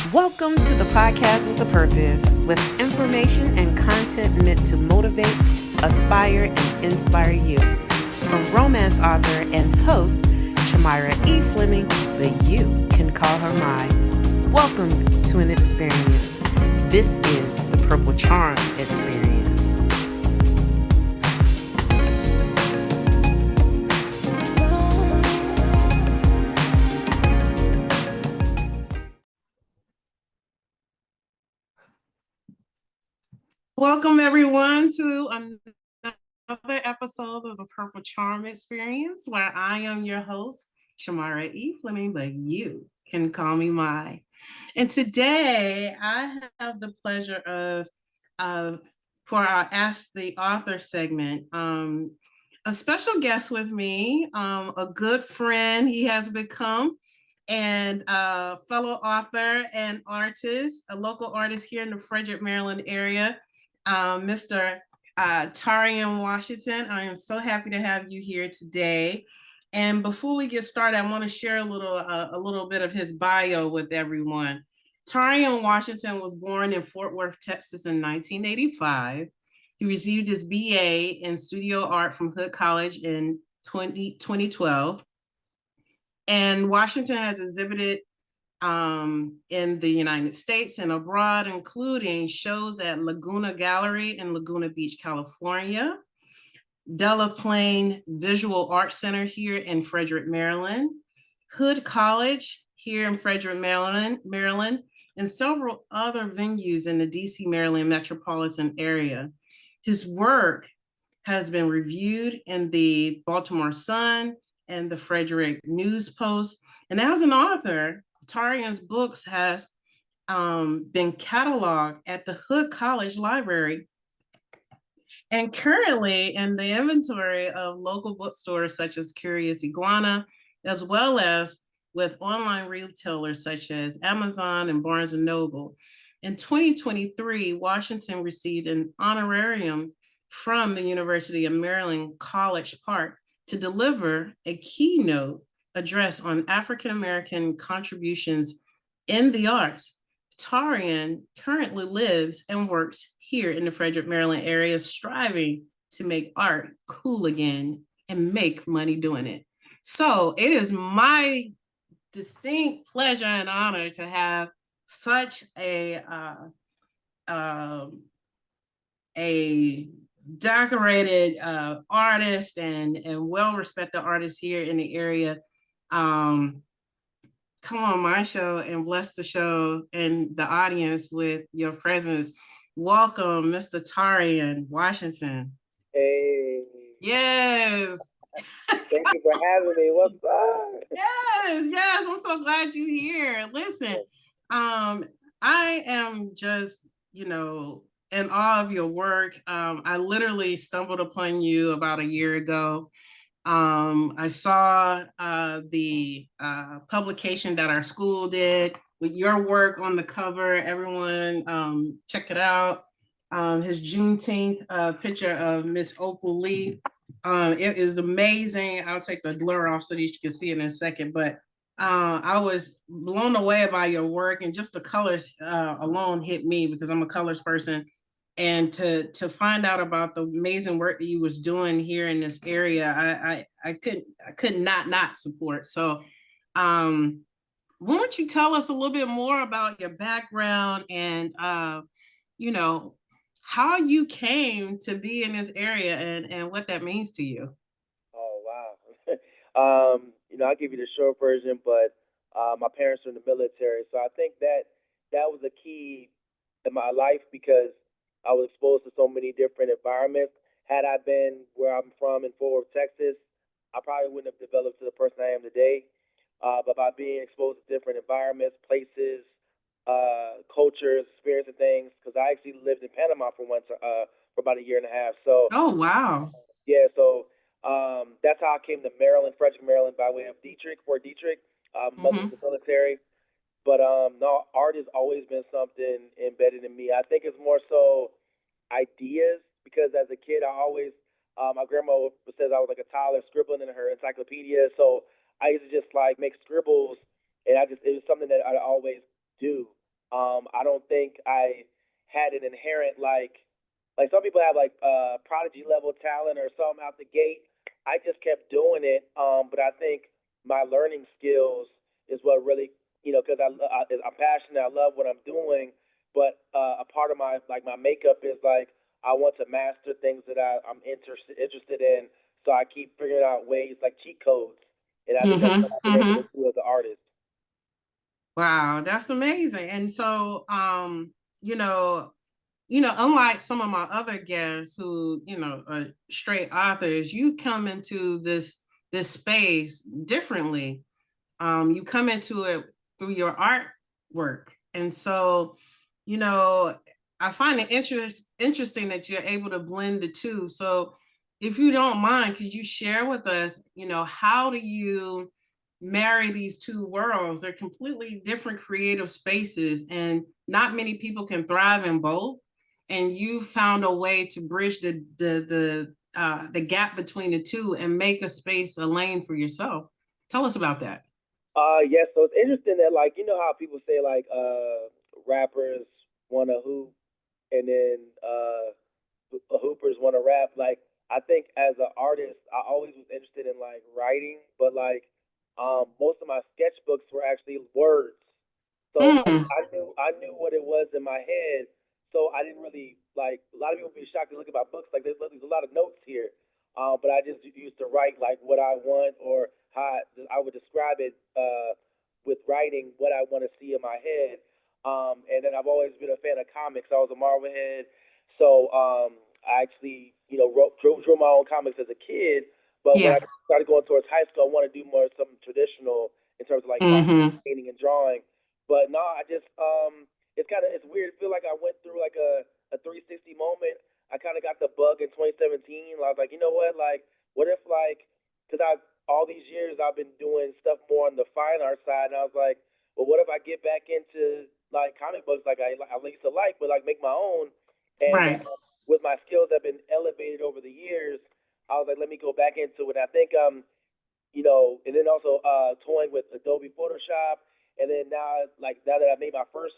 Welcome to the podcast with a purpose, with information and content meant to motivate, aspire, and inspire you. From romance author and host Charmyra E. Fleming, but you can call her M.A.I. Welcome to an experience. This is the Purple Charm Experience. Welcome everyone to another episode of the Purple Charm Experience, where I am your host, Charmyra E. Fleming, but you can call me M.A.I. And today I have the pleasure of for our Ask the Author segment, a special guest with me, a good friend he has become, and a fellow author and artist, a local artist here in the Frederick, Maryland area, Mr. Tauren Washington. I am so happy to have you here today. And before we get started, I want to share a little bit of his bio with everyone. Tauren Washington was born in Fort Worth, Texas in 1985. He received his BA in studio art from Hood College in 2012. And Washington has exhibited in the United States and abroad, including shows at Laguna Gallery in Laguna Beach, California, Della Plain Visual Arts Center here in Frederick, Maryland, Hood College here in Frederick, Maryland, and several other venues in the DC, Maryland metropolitan area. His work has been reviewed in the Baltimore Sun and the Frederick News Post. And as an author, Tauren's books has been cataloged at the Hood College Library and currently in the inventory of local bookstores such as Curious Iguana, as well as with online retailers such as Amazon and Barnes & Noble. In 2023, Washington received an honorarium from the University of Maryland College Park to deliver a keynote address on African-American contributions in the arts. Tauren currently lives and works here in the Frederick, Maryland area, striving to make art cool again and make money doing it. So it is my distinct pleasure and honor to have such a decorated artist and well-respected artist here in the area come on my show and bless the show and the audience with your presence. Welcome, Mr. Tauren Washington. Hey. Yes. Thank you for having me. What's up? Yes. I'm so glad you're here. Listen, I am just, in awe of your work. I literally stumbled upon you about a year ago. I saw the publication that our school did with your work on the cover. Everyone check it out. His Juneteenth picture of Miss Opal Lee. It is amazing. I'll take the blur off so that you can see it in a second. But I was blown away by your work, and just the colors alone hit me because I'm a colors person. And to find out about the amazing work that you was doing here in this area, I could not support. So why don't you tell us a little bit more about your background and how you came to be in this area and what that means to you. Oh wow. I'll give you the short version, but my parents are in the military, so I think that was a key in my life because I was exposed to so many different environments. Had I been where I'm from in Fort Worth, Texas, I probably wouldn't have developed to the person I am today. But by being exposed to different environments, places, cultures, experiences, things, because I actually lived in Panama for about a year and a half. So Oh, wow. yeah, so that's how I came to Maryland, Frederick, Maryland, by way of Fort Detrick. Mother's in the military. But no, art has always been something embedded in me. I think it's more so ideas because as a kid, I always my grandma says I was like a toddler scribbling in her encyclopedia. So I used to just like make scribbles, and it was something that I always do. I don't think I had an inherent like some people have like prodigy level talent or something out the gate. I just kept doing it, but I think my learning skills is what really, because I'm passionate, I love what I'm doing, but a part of my like my makeup is like I want to master things that I'm interested in, so I keep figuring out ways like cheat codes, and I think that's what I've been able to do as an artist. Wow, that's amazing. And so, you know, unlike some of my other guests who, are straight authors, you come into this space differently. You come into it through your artwork. And so, you know, I find it interesting that you're able to blend the two. So if you don't mind, could you share with us, how do you marry these two worlds? They're completely different creative spaces, and not many people can thrive in both. And you found a way to bridge the gap between the two and make a space, a lane for yourself. Tell us about that. Yes, so it's interesting that like how people say like rappers want to hoop and then hoopers want to rap. Like I think as an artist, I always was interested in like writing, but like most of my sketchbooks were actually words. So Mm, I knew what it was in my head. So I didn't really like a lot of people be shocked to look at my books. Like there's a lot of notes here, but I just used to write like what I want or how I would describe it with writing what I want to see in my head. And then I've always been a fan of comics. I was a Marvel head, so I actually drew my own comics as a kid. But when I yeah. started going towards high school, I want to do more something traditional in terms of like Mm-hmm. painting and drawing. But no, I just it's weird. I feel like I went through like a 360 moment. I kind of got the bug in 2017. I was like, you know what? Like, what if like because I all these years I've been doing stuff more on the fine art side, and I was like, well, what if I get back into like comic books like I used to like, but like make my own, and Right. with my skills that have been elevated over the years, I was like, let me go back into it. I think and then also toying with Adobe Photoshop, and then now that I made my first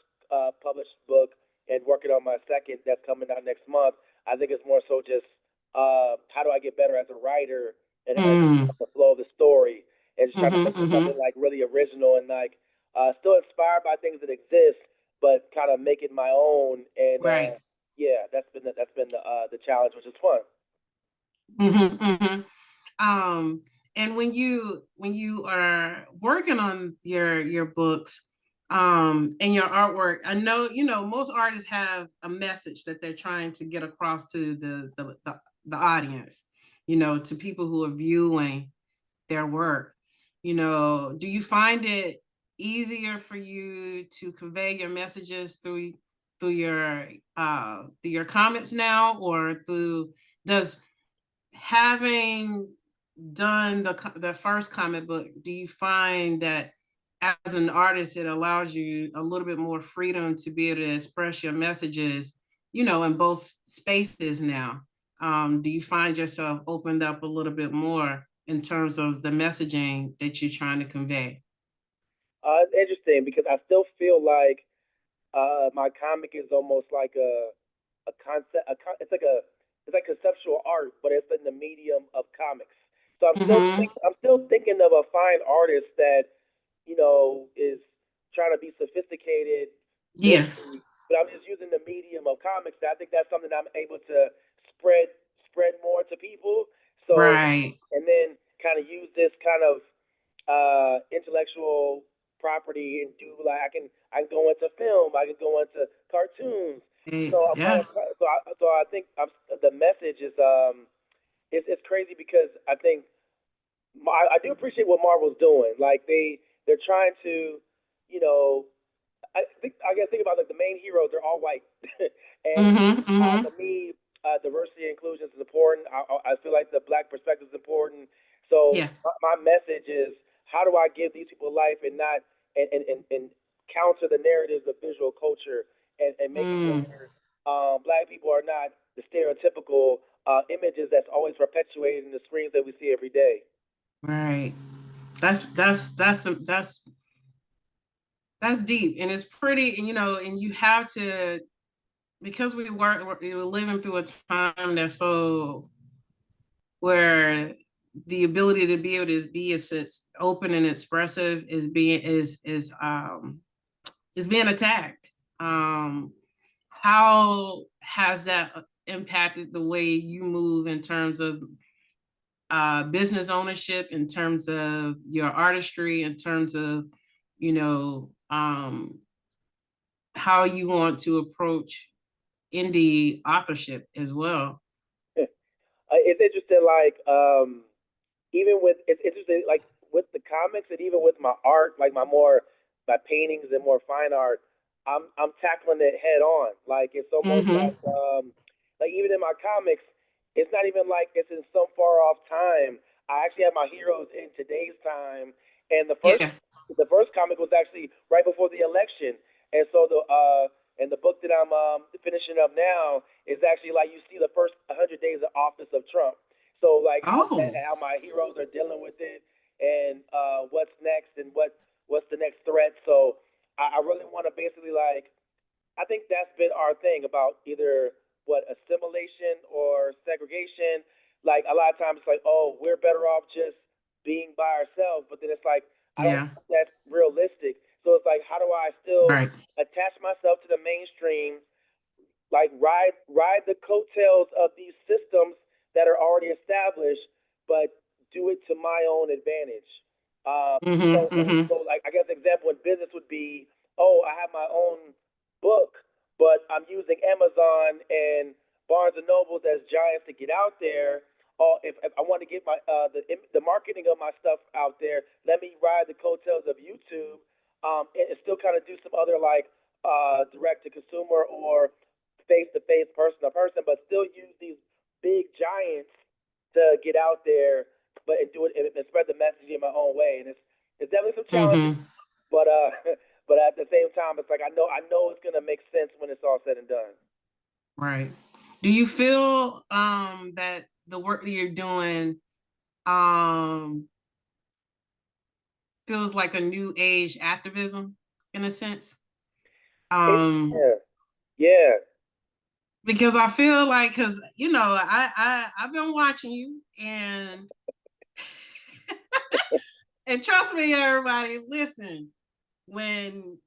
published book and working on my second that's coming out next month, I think it's more so just how do I get better as a writer and Mm, the flow of the story, and just trying to mm-hmm, make it mm-hmm. something like really original and like still inspired by things that exist, but kind of make it my own. And Right. yeah, that's been the challenge, which is fun. Mm-hmm, mm-hmm. Um, and when you are working on your books, and your artwork, I know most artists have a message that they're trying to get across to the audience, to people who are viewing their work. Do you find it easier for you to convey your messages through your comments now, or through does having done the first comic book, do you find that as an artist it allows you a little bit more freedom to be able to express your messages, in both spaces now? Do you find yourself opened up a little bit more in terms of the messaging that you're trying to convey? It's interesting because I still feel like my comic is almost like a concept. It's like conceptual art, but it's in the medium of comics. So Mm-hmm. I'm still thinking of a fine artist that is trying to be sophisticated Yeah. visually, but I'm just using the medium of comics. I think that's something I'm able to spread spread more to people. So Right. and then kind of use this kind of intellectual property and do like I can go into film, I can go into cartoons. Yeah. So I think the message is it's crazy because I think I do appreciate what Marvel's doing. Like they're trying to, you know, I gotta think about like the main heroes. They're all white, and Mm-hmm. to Mm-hmm. me, diversity and inclusion is important. I feel like the black perspective is important. So Yeah. my message is, how do I give these people life and not and counter the narratives of visual culture and make it Mm, where black people are not the stereotypical images that's always perpetuated in the screens that we see every day. right. That's That's deep, and it's pretty, you know, and you have to, because we're living through a time that's so, where the ability to be able to be as open and expressive is being attacked. How has that impacted the way you move in terms of business ownership, in terms of your artistry, in terms of, you know, how you want to approach indie authorship as well? It's interesting, like even with it's interesting, like with the comics and even with my art, like my paintings and more fine art, I'm tackling it head on. Like it's almost Mm-hmm. like even in my comics, it's not even like it's in some far off time. I actually have my heroes in today's time, and Yeah. the first comic was actually right before the election, and so the book that I'm finishing up now is actually like you see the first 100 days of office of Trump. So like Oh, how my heroes are dealing with it, and what's next, and what's the next threat. So I really want to basically like I think that's been our thing about either what assimilation or segregation. Like a lot of times it's like, oh, we're better off just being by ourselves, but then it's like I don't yeah. think that's realistic. So it's like, how do I still Right. attach myself to the mainstream, like ride the coattails of these systems that are already established, but do it to my own advantage. Mm-hmm. Mm-hmm. So like I guess an example in business would be, oh, I have my own book, but I'm using Amazon and Barnes and Nobles as giants to get out there. Or if I want to get the marketing of my stuff out there, let me ride the coattails of YouTube, and still kind of do some other like direct to consumer or face to face, person to person, but still use these big giants to get out there, but and do it and spread the message in my own way. And it's definitely some challenges, Mm-hmm. but but at the same time, it's like I know it's gonna make sense when it's all said and done. Right. Do you feel that the work that you're doing um feels like a new age activism in a sense? It, Um yeah, yeah. because I feel like, because you know, I've been watching you, and trust me, everybody, listen, when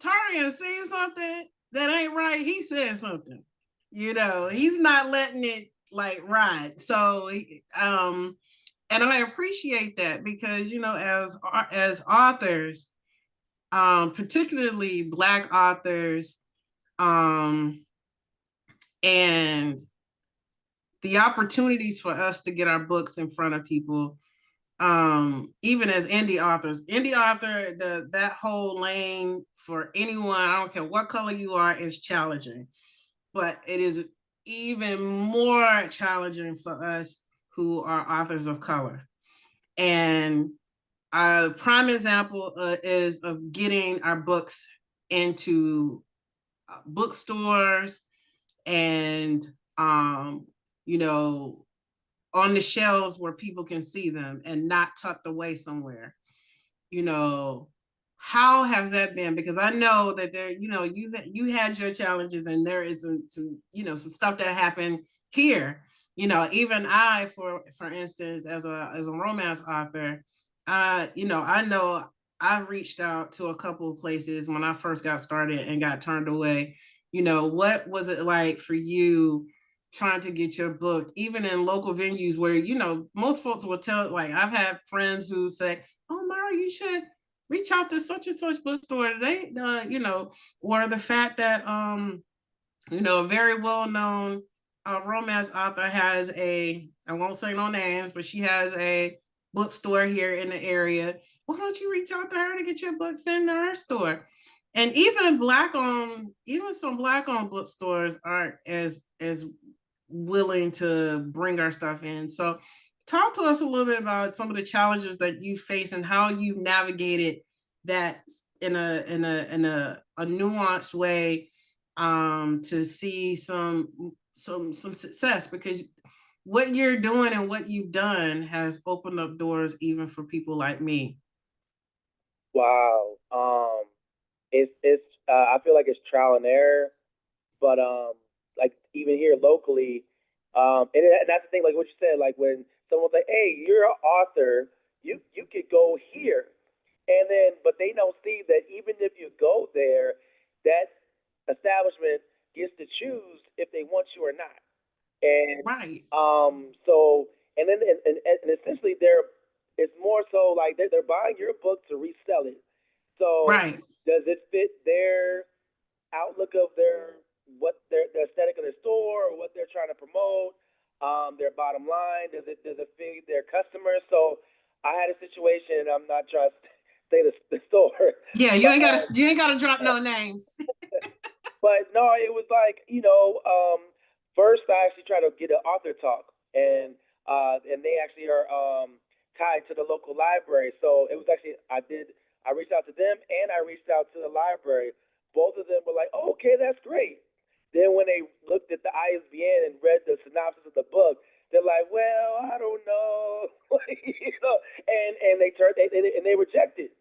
Taurean sees something that ain't right, he says something. You know, he's not letting it like ride. So and I appreciate that, because you know, as authors, particularly Black authors, um, and the opportunities for us to get our books in front of people, even as indie author, that whole lane for anyone, I don't care what color you are, is challenging, but it is even more challenging for us who are authors of color. And a prime example is of getting our books into bookstores, and you know, on the shelves where people can see them and not tucked away somewhere. You know, how has that been? Because I know that there, you know, you had your challenges, and there is some you know, some stuff that happened here. You know, even I, for instance, as a romance author, you know I reached out to a couple of places when I first got started and got turned away. You know, what was it like for you trying to get your book, even in local venues where, you know, most folks will tell, like, I've had friends who say, oh, Mara, you should reach out to such and such bookstore. They, you know, or the fact that, you know, a very well known romance author has I won't say no names, but she has a bookstore here in the area. Why don't you reach out to her to get your books in her store? And even even some black owned bookstores aren't as willing to bring our stuff in. So talk to us a little bit about some of the challenges that you face and how you've navigated that in a nuanced way, to see some success, because what you're doing and what you've done has opened up doors even for people like me. Wow. I feel like it's trial and error, but like even here locally, and that's the thing, like what you said, like when someone's like, "Hey, you're an author, you could go here," and then but they don't see that even if you go there, that establishment gets to choose if they want you or not. And Right. so and then and essentially it's more so like they're buying your book to resell it. So Right. does it fit their outlook of their aesthetic of their store or what they're trying to promote, their bottom line? Does it feed their customers? So I had a situation, and I'm not trying to say the store, Yeah, but you ain't gotta drop no names. but no, it was like first I actually tried to get an author talk, and they actually are tied to the local library. So it was actually I reached out to them and I reached out to the library. Both of them were like, oh, "Okay, that's great." Then when they looked at the ISBN and read the synopsis of the book, they're like, "Well, I don't know," and they rejected.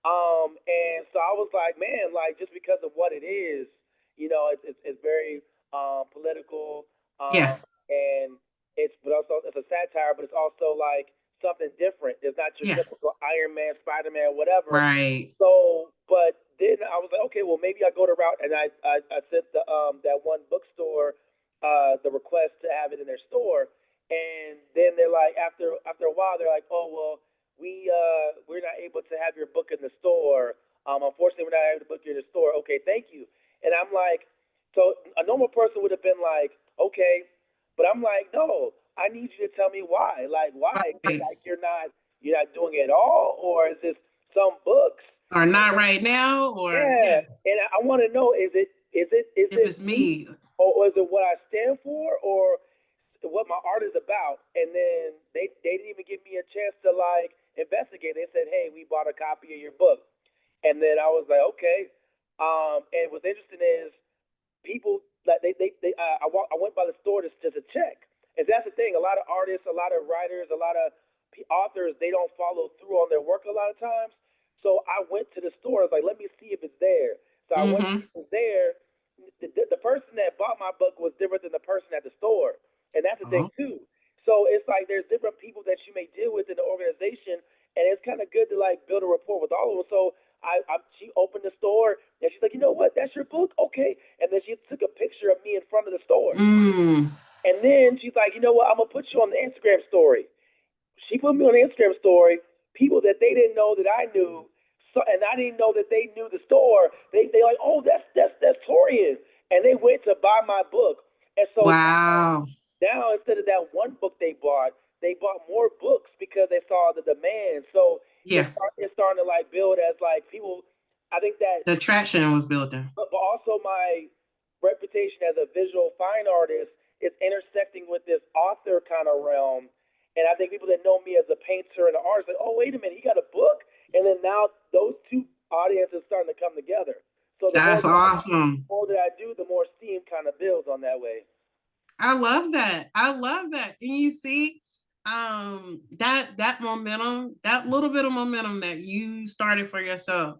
And so I was like, man, like just because of what it is, it's very political, Yeah. and but also it's a satire, but it's also like something different. It's not your Yeah. typical Iron Man, Spider Man, whatever. Right. So, but then I was like, okay, well maybe I go to route, and I sent that one bookstore the request to have it in their store, and then they're like after a while they're like, oh well, we're not able to have your book in the store. Unfortunately, we're not able to book you in the store. Okay, thank you. And I'm like, so a normal person would have been like, okay, but I'm like, no, I need you to tell me why. Like, why? Is it Right. like you're not doing it at all, or is this some books? Or not right now, or Yeah, yeah, and I want to know, if is it it's me, me. or is it what I stand for, or what my art is about? And then they didn't even give me a chance to like investigate. They said, "Hey, we bought a copy of your book," and then I was like, "Okay." And what's interesting is people like I went by the store just to check, and that's the thing. A lot of artists, a lot of writers, a lot of authors, they don't follow through on their work a lot of times. So I went to the store. I was like, let me see if it's there. So I went to Mm-hmm. see if it was there. The person that bought my book was different than the person at the store, and that's the thing Oh, too. So it's like there's different people that you may deal with in the organization, and it's kind of good to like build a rapport with all of them. So she opened the store and she's like, you know what? That's your book, okay? And then she took a picture of me in front of the store, mm, and then she's like, you know what? I'm gonna put you on the Instagram story. She put me on the Instagram story. People that they didn't know that I knew, so and I didn't know that they knew the store. They like, oh, that's Taurean, and they went to buy my book. And so wow. now instead of that one book they bought more books because they saw the demand. So Yeah, it's starting to like build as like people. I think that, the traction was building. but also my reputation as a visual fine artist is intersecting with this author kind of realm. And I think people that know me as a painter and an artist, like, oh, wait a minute, he got a book. And then now those two audiences starting to come together. So That's awesome. the more that I do, the more steam kind of builds on that way. I love that. I love that. And you see, that momentum, that little bit of momentum that you started for yourself,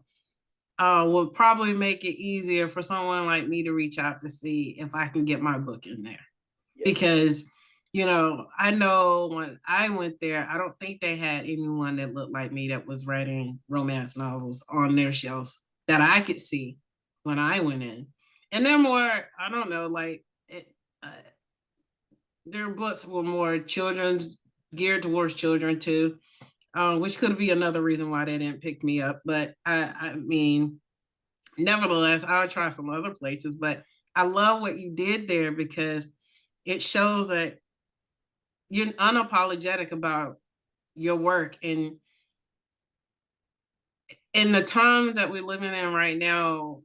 will probably make it easier for someone like me to reach out to see if I can get my book in there. Yes, ma'am. Because, I know when I went there, I don't think they had anyone that looked like me that was writing romance novels on their shelves that I could see when I went in. And they're more, I don't know, like their books were more children's, geared towards children too, which could be another reason why they didn't pick me up. But I mean, nevertheless, I'll try some other places. But I love what you did there because it shows that you're unapologetic about your work. And in the times that we're living in right now,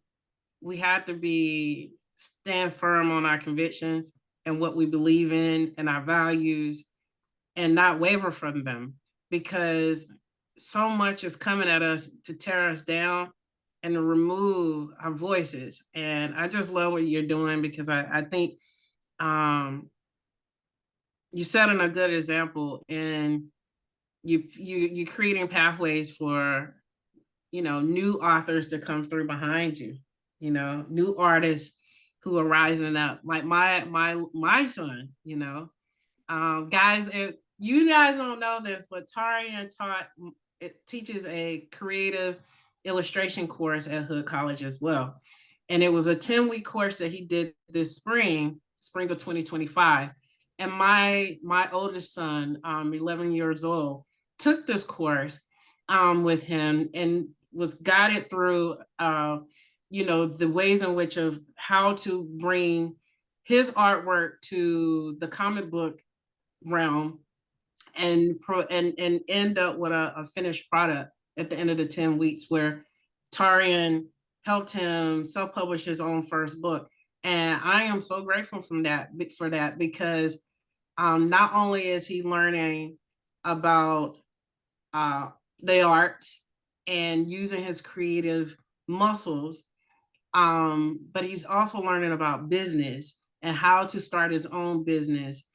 we have to be stand firm on our convictions and what we believe in and our values, and not waver from them, because so much is coming at us to tear us down and to remove our voices. And I just love what you're doing because I think you're setting a good example, and you creating pathways for new authors to come through behind you, new artists who are rising up, like my son, guys, if you guys don't know this, but Taurean it teaches a creative illustration course at Hood College as well. And it was a 10-week course that he did this spring of 2025. And my oldest son, 11 years old, took this course with him and was guided through the ways in which of how to bring his artwork to the comic book realm and end up with a finished product at the end of the 10 weeks, where Taurean helped him self-publish his own first book. And I am so grateful for that, because not only is he learning about the arts and using his creative muscles, but he's also learning about business and how to start his own business.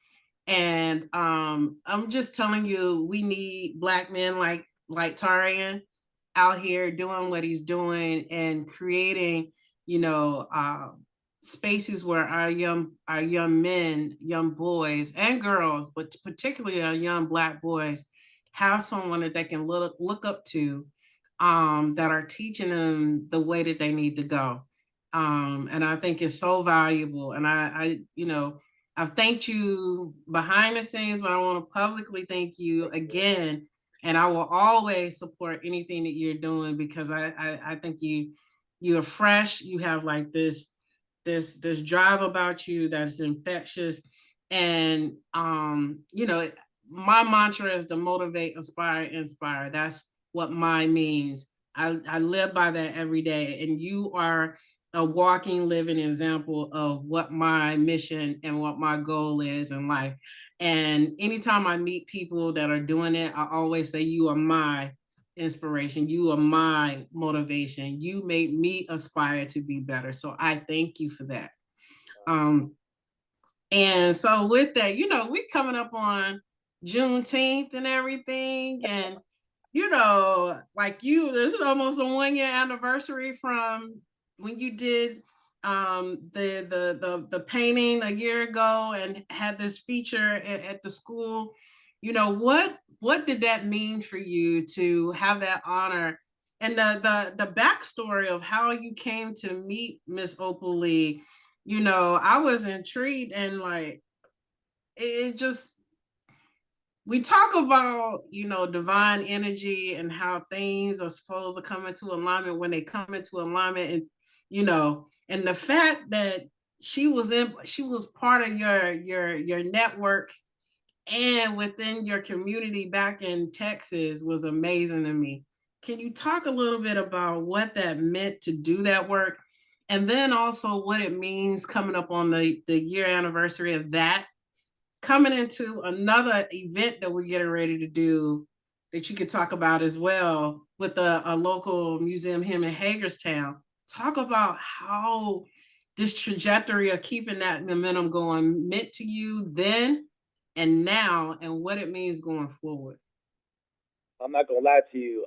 And I'm just telling you, we need Black men like Taurean out here doing what he's doing and creating, spaces where our young men, young boys and girls, but particularly our young Black boys, have someone that they can look up to, that are teaching them the way that they need to go. And I think it's so valuable. And I've thanked you behind the scenes, but I want to publicly thank you again. And I will always support anything that you're doing, because I think you're fresh. You have like this drive about you that's infectious. And my mantra is to motivate, inspire, inspire. That's what mine means. I live by that every day. And you are a walking, living example of what my mission and what my goal is in life. And anytime I meet people that are doing it, I always say, you are my inspiration. You are my motivation. You made me aspire to be better. So I thank you for that. And so with that, we coming up on Juneteenth and everything. And, this is almost a 1-year anniversary from when you did the painting a year ago and had this feature at the school. What did that mean for you to have that honor, and the backstory of how you came to meet Miss Opal Lee? I was intrigued, and like it just, we talk about, divine energy and how things are supposed to come into alignment when they come into alignment. And, and the fact that she was part of your network and within your community back in Texas was amazing to me. Can you talk a little bit about what that meant to do that work? And then also what it means coming up on the year anniversary of that, coming into another event that we're getting ready to do that you could talk about as well with a local museum here in Hagerstown. Talk about how this trajectory of keeping that momentum going meant to you then and now, and what it means going forward. I'm not gonna lie to you.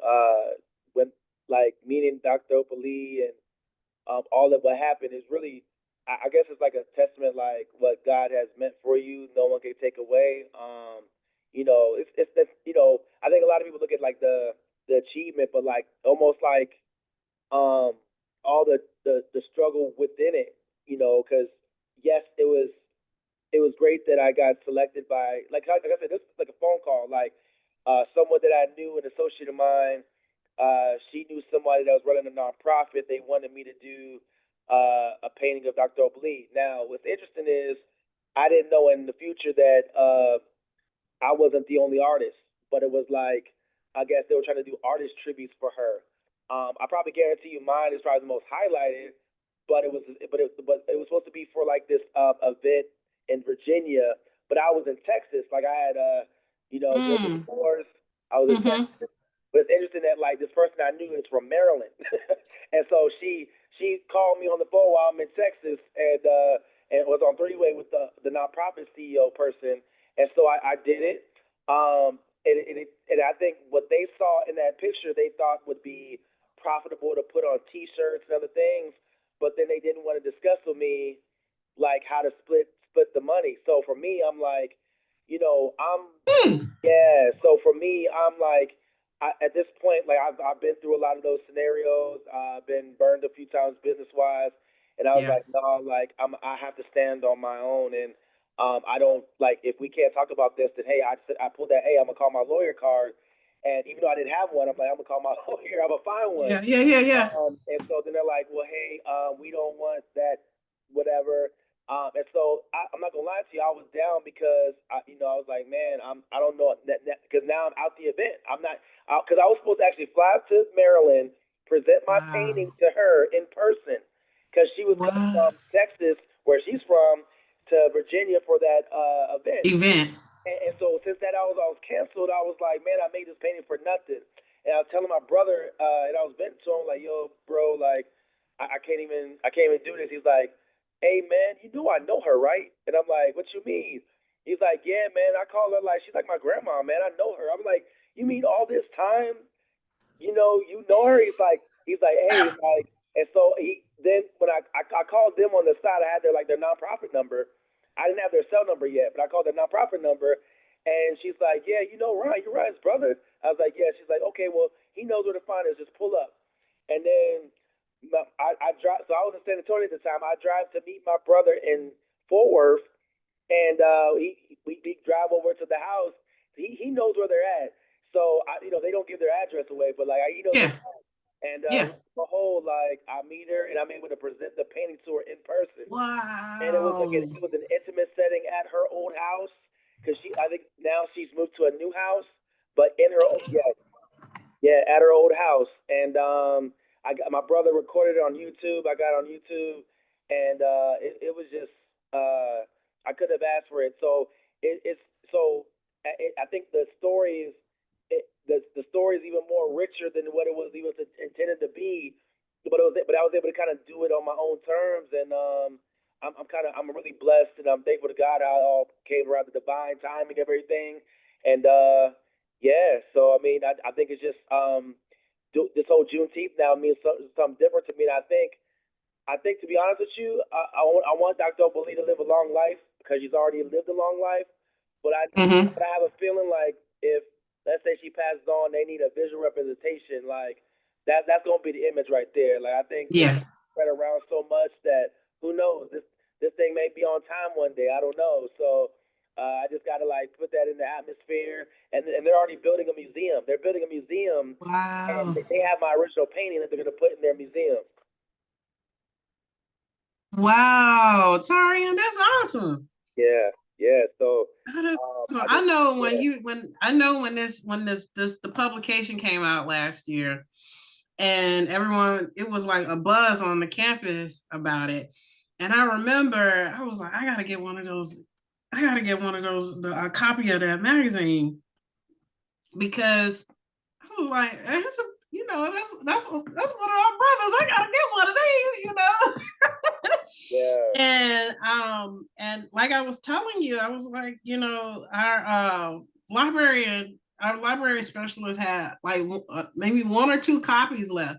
When like meeting Dr. Opali and all of what happened is really, I guess it's like a testament, like what God has meant for you, no one can take away. It's I think a lot of people look at like the achievement, but like almost like all the struggle within it, because yes, it was great that I got selected by, like I said, this was like a phone call, like someone that I knew, an associate of mine. She knew somebody that was running a nonprofit. They wanted me to do a painting of Dr. Oblee. Now, what's interesting is I didn't know in the future that I wasn't the only artist, but it was like I guess they were trying to do artist tributes for her. I probably guarantee you mine is probably the most highlighted, but it was supposed to be for like this event in Virginia, but I was in Texas. Like I had go to the wars. I was in Texas. But it's interesting that like this person I knew is from Maryland, and so she called me on the phone while I'm in Texas, and was on 3-way with the nonprofit CEO person, and so I did it. And I think what they saw in that picture they thought would be profitable to put on T-shirts and other things, but then they didn't want to discuss with me like how to split the money. So for me, I'm like, I'm Hmm. yeah. So for me, I'm like, at this point, like I've been through a lot of those scenarios. I've been burned a few times business wise, and I was Yeah. like, no, like I have to stand on my own, and I don't like if we can't talk about this, then hey, I pulled that, hey, I'm gonna call my lawyer card, and even though I didn't have one, I'm like, I'm gonna call my lawyer, I'm gonna find one. Yeah. Yeah. Yeah. Yeah. And so then they're like, well, hey, we don't want that, whatever. And so I'm not gonna lie to you, I was down because I was like, man, I don't know because now I'm out the event. I'm not because I was supposed to actually fly to Maryland, present my painting Wow. to her in person because she was coming Wow. from Texas, where she's from, to Virginia for that event. Event. And so since that I was canceled, I was like, man, I made this painting for nothing. And I was telling my brother, and I was venting to him like, yo, bro, like I can't even do this. He's like, hey man, you know I know her, right? And I'm like, what you mean? He's like, yeah, man, I call her like she's like my grandma, man. I know her. I'm like, you mean all this time you know her. He's like, hey, like, and so he then when I called them on the side, I had their nonprofit number. I didn't have their cell number yet, but I called their nonprofit number, and she's like, yeah, Ryan, you're Ryan's brother. I was like, yeah. She's like, okay, well, he knows where to find us. Just pull up, and then I drive. So I was in San Antonio at the time. I drive to meet my brother in Fort Worth, and we drive over to the house. He knows where they're at. So they don't give their address away, but like he knows where Yeah. they're at. And Yeah. the whole like I meet her and I'm able to present the painting to her in person. And it was Wow. it was an intimate setting at her old house because I think now she's moved to a new house, but in her yeah, at her old house. And I got my brother recorded it on YouTube. I got it on YouTube, and it was just I couldn't have asked for it. So it's so I think the story is the story is even more richer than what it was even intended to be. But I was able to kind of do it on my own terms, and I'm really blessed, and I'm thankful to God how it all came around, the divine timing of everything, and yeah, so I mean, I think it's just this whole Juneteenth now means something different to me. And I think to be honest with you, I want Dr. Oakley to live a long life because she's already lived a long life. But Mm-hmm. I have a feeling like if let's say she passes on, they need a visual representation. Like that's gonna be the image right there. Like I think it's Yeah. spread around so much that who knows this thing may be on time one day. I don't know. So I just gotta like put that in the atmosphere, and they're already building a museum. They're building a museum, and Wow. they have my original painting that they're gonna put in their museum. Wow. Taurean, that's awesome. Yeah, yeah. So That is awesome. I I just know yeah. when I know when this the publication came out last year, and everyone, it was like a buzz on the campus about it. And I remember I was like, I gotta get one of those. I gotta get one of those, a copy of that magazine, because I was like, it's a, that's one of our brothers. I gotta get one of these. Yeah. And like I was telling you, I was like, our library specialist had like maybe one or two copies left.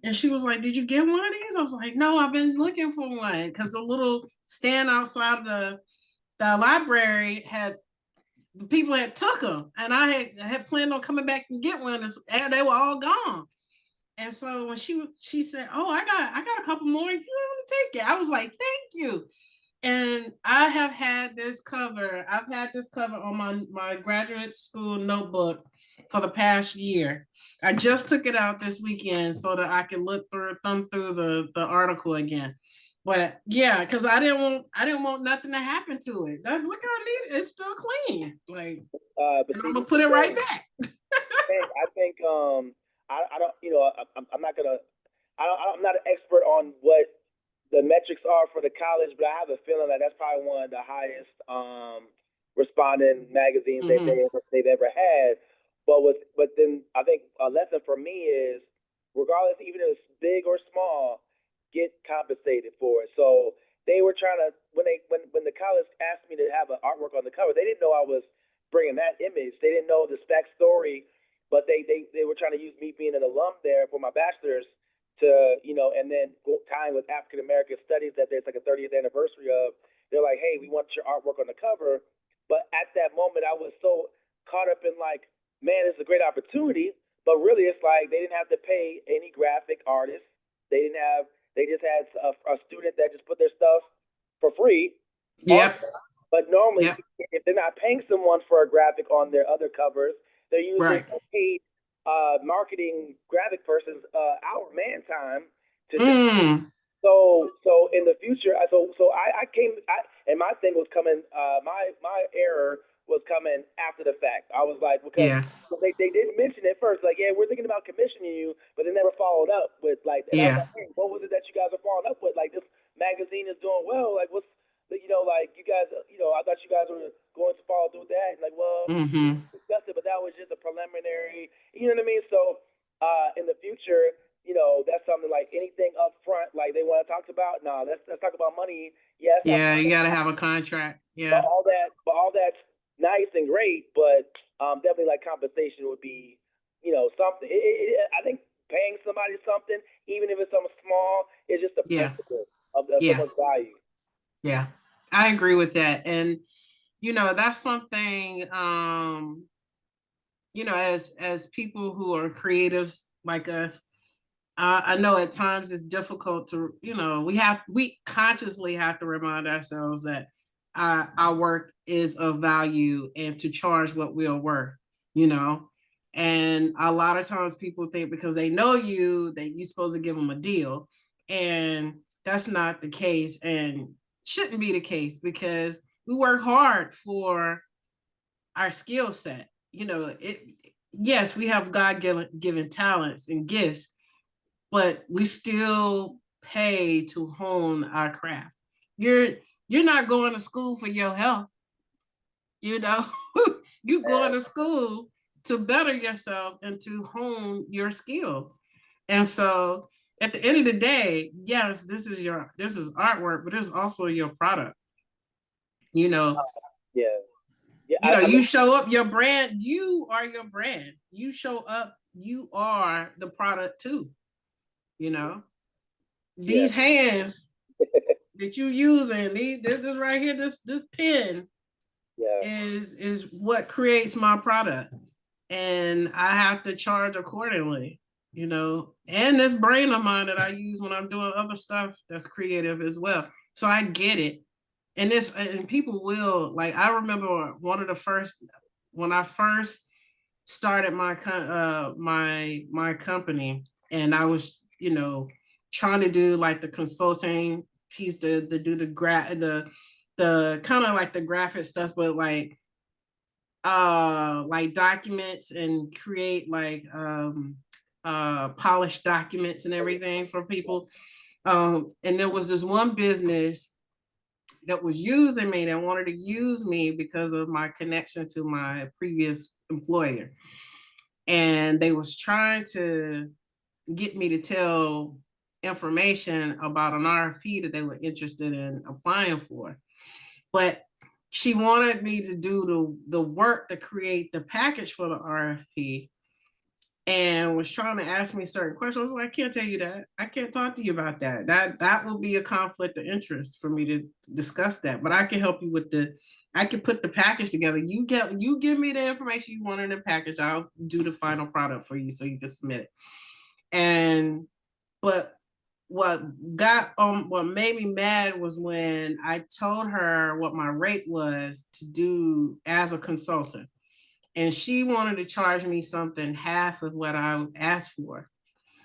And she was like, did you get one of these? I was like, no, I've been looking for one, because the little stand outside of the library had people had took them, and I had planned on coming back and get one, and they were all gone. And so when she said, oh, I got a couple more if you want to take it, I was like, thank you. And I've had this cover on my graduate school notebook for the past year. I just took it out this weekend so that I can thumb through the article again. But yeah, because I didn't want nothing to happen to it. Look how neat, it's still clean. Like, But and I'm see, gonna this is put the it right thing. back. I think I don't I'm not gonna I'm not an expert on what the metrics are for the college, but I have a feeling that that's probably one of the highest responding magazines Mm-hmm. they've ever had. But then I think a lesson for me is regardless, even if it's big or small, get compensated for it. So they were trying to when the college asked me to have an artwork on the cover, they didn't know I was bringing that image. They didn't know the backstory but they were trying to use me being an alum there for my bachelor's to, and then tying with African American studies that there's like a 30th anniversary of. They're like, hey, we want your artwork on the cover. But at that moment, I was so caught up in like, man, it's a great opportunity. But really, it's like they didn't have to pay any graphic artists. They didn't have. They just had a student that just put their stuff for free on. Yep. But normally, Yep. if they're not paying someone for a graphic on their other covers, they're using Right. a paid marketing graphic person's hour man time to do. Mm. So in the future, I came, and my thing was coming. My error was coming after the fact. I was like, because Yeah. they didn't mention it first, like, yeah, we're thinking about commissioning you, but they never followed up with like. And I was Yeah. like, hey, what was it that you guys are following up with? Like, this magazine is doing well. Like, what's like you guys, I thought you guys were going to follow through with that. And like, well, Mm-hmm. discussed it, but that was just a preliminary. You know what I mean? So in the future, that's something like anything up front, like they want to talk about. Nah, let's talk about money. Yes, Yeah, you gotta have a contract. but Yeah. all that's nice and great, but definitely like compensation would be, something. I think paying somebody something, even if it's something small, is just the Yeah. principle of Yeah. someone's value. Yeah. I agree with that. And that's something as people who are creatives like us, I know at times it's difficult to, we consciously have to remind ourselves that our work is of value and to charge what we are worth, you know. And a lot of times people think because they know you that you're supposed to give them a deal. And that's not the case and shouldn't be the case because we work hard for our skill set. Yes, we have God given talents and gifts, but we still pay to hone our craft. You're not going to school for your health, you know. You going to school to better yourself and to hone your skill. And so at the end of the day, yes, this is artwork, but it's also your product. You know, Yeah, yeah. I you mean, show up your brand, you are your brand. You show up, you are the product too, you know. yeah, These hands that you using, this is right here, this pen yeah. is what creates my product. And I have to charge accordingly, and this brain of mine that I use when I'm doing other stuff that's creative as well. So I get it. And people will, like, I remember one of the first, when I first started my company, and I was, trying to do like the consulting piece, to do the kind of like the graphic stuff, but like documents and create like polished documents and everything for people. And there was this one business that was using me, that wanted to use me because of my connection to my previous employer. And they was trying to get me to tell information about an RFP that they were interested in applying for. But she wanted me to do the work to create the package for the RFP, and was trying to ask me certain questions. I was like, I can't tell you that. I can't talk to you about that. That will be a conflict of interest for me to discuss that. But I can help you with I can put the package together. You give me the information you want in the package. I'll do the final product for you so you can submit it. And but what made me mad was when I told her what my rate was to do as a consultant, and she wanted to charge me something half of what I asked for.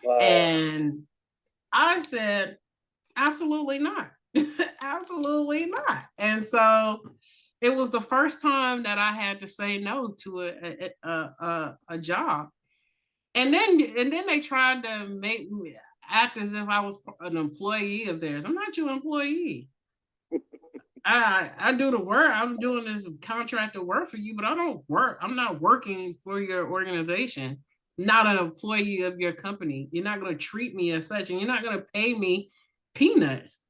Wow. And I said, absolutely not. Absolutely not. And so it was the first time that I had to say no to a job. And then they tried to make me act as if I was an employee of theirs. I'm not your employee. I do the work. I'm doing this contractor work for you, but I don't work. I'm not working for your organization. Not an employee of your company. You're not going to treat me as such, and you're not going to pay me peanuts.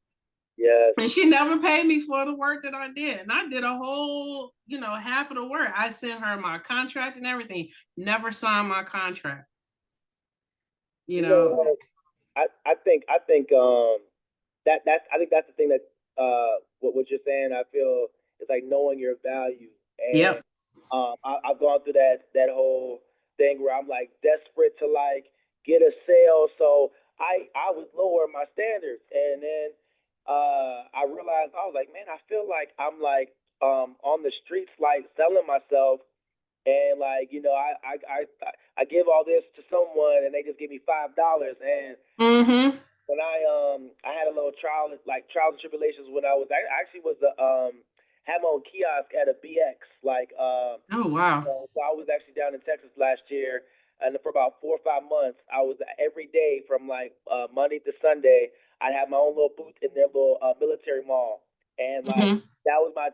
Yes. And she never paid me for the work that I did. And I did a whole, half of the work. I sent her my contract and everything. Never signed my contract. You You know know. what? I think I think that's the thing that what you're saying. I feel is like knowing your value, and Yep. I've gone through that whole thing where I'm like desperate to like get a sale, so I was lowering my standards, and then I realized I was like, man, I feel like I'm like on the streets like selling myself, and like I give all this to someone and they just give me $5, and Mm-hmm. when I had a little trials and tribulations when I actually was the had my own kiosk at a BX Oh wow. so I was actually down in Texas last year, and for about 4 or 5 months, I was every day from like Monday to Sunday. I'd have my own little booth in their little military mall, and like Mm-hmm. that was my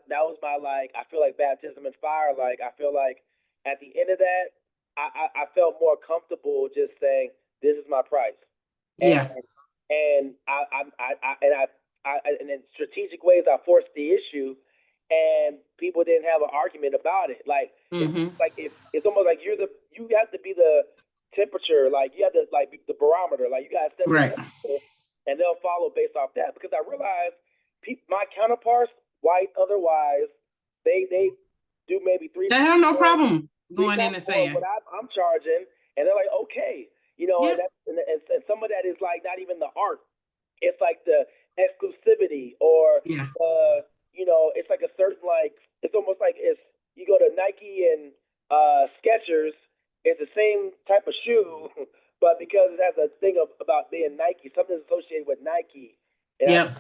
like I feel like baptism in fire. Like I feel like at the end of that, I felt more comfortable just saying this is my price, Yeah. and and in strategic ways I forced the issue, and people didn't have an argument about it. Like Mm-hmm. it's almost like you have to be the temperature, like you have to like be the barometer, like you gotta set the Right. temperature, and they'll follow based off that. Because I realized my counterparts, white otherwise, they do maybe They have no problem three going in times and more what saying, I'm charging, and they're like, okay, yeah, and some of that is like not even the art. It's like the exclusivity, or yeah, it's like a certain like it's almost like it's you go to Nike and Skechers, it's the same type of shoe, but because it has a thing about being Nike, something's associated with Nike, and I yep,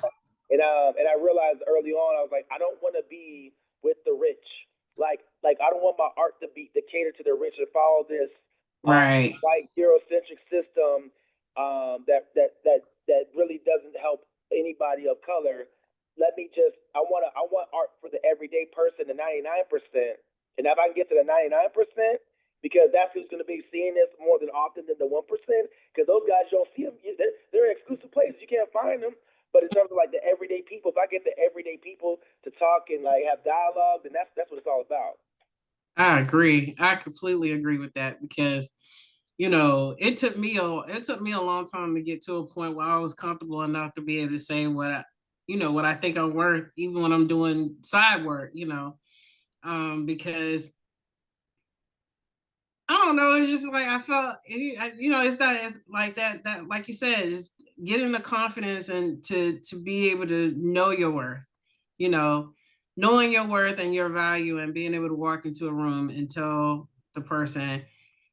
and I realized early on I was like, I don't want to be with the rich. Like I don't want my art to cater to the rich and follow this uh, right. white Eurocentric system that really doesn't help anybody of color. I want art for the everyday person, the 99%. And if I can get to the 99%, because that's who's going to be seeing this more than often than the 1%, because those guys you don't see them. They're in exclusive places, you can't find them. But in terms of like the everyday people, if I get the everyday people to talk and like have dialogue, then that's what it's all about. I agree. I completely agree with that because it took me a long time to get to a point where I was comfortable enough to be able to say what I think I'm worth, even when I'm doing side work, because I don't know. It's just like I felt, it's like that, like you said, is getting the confidence and to be able to know your worth, you know, knowing your worth and your value and being able to walk into a room and tell the person,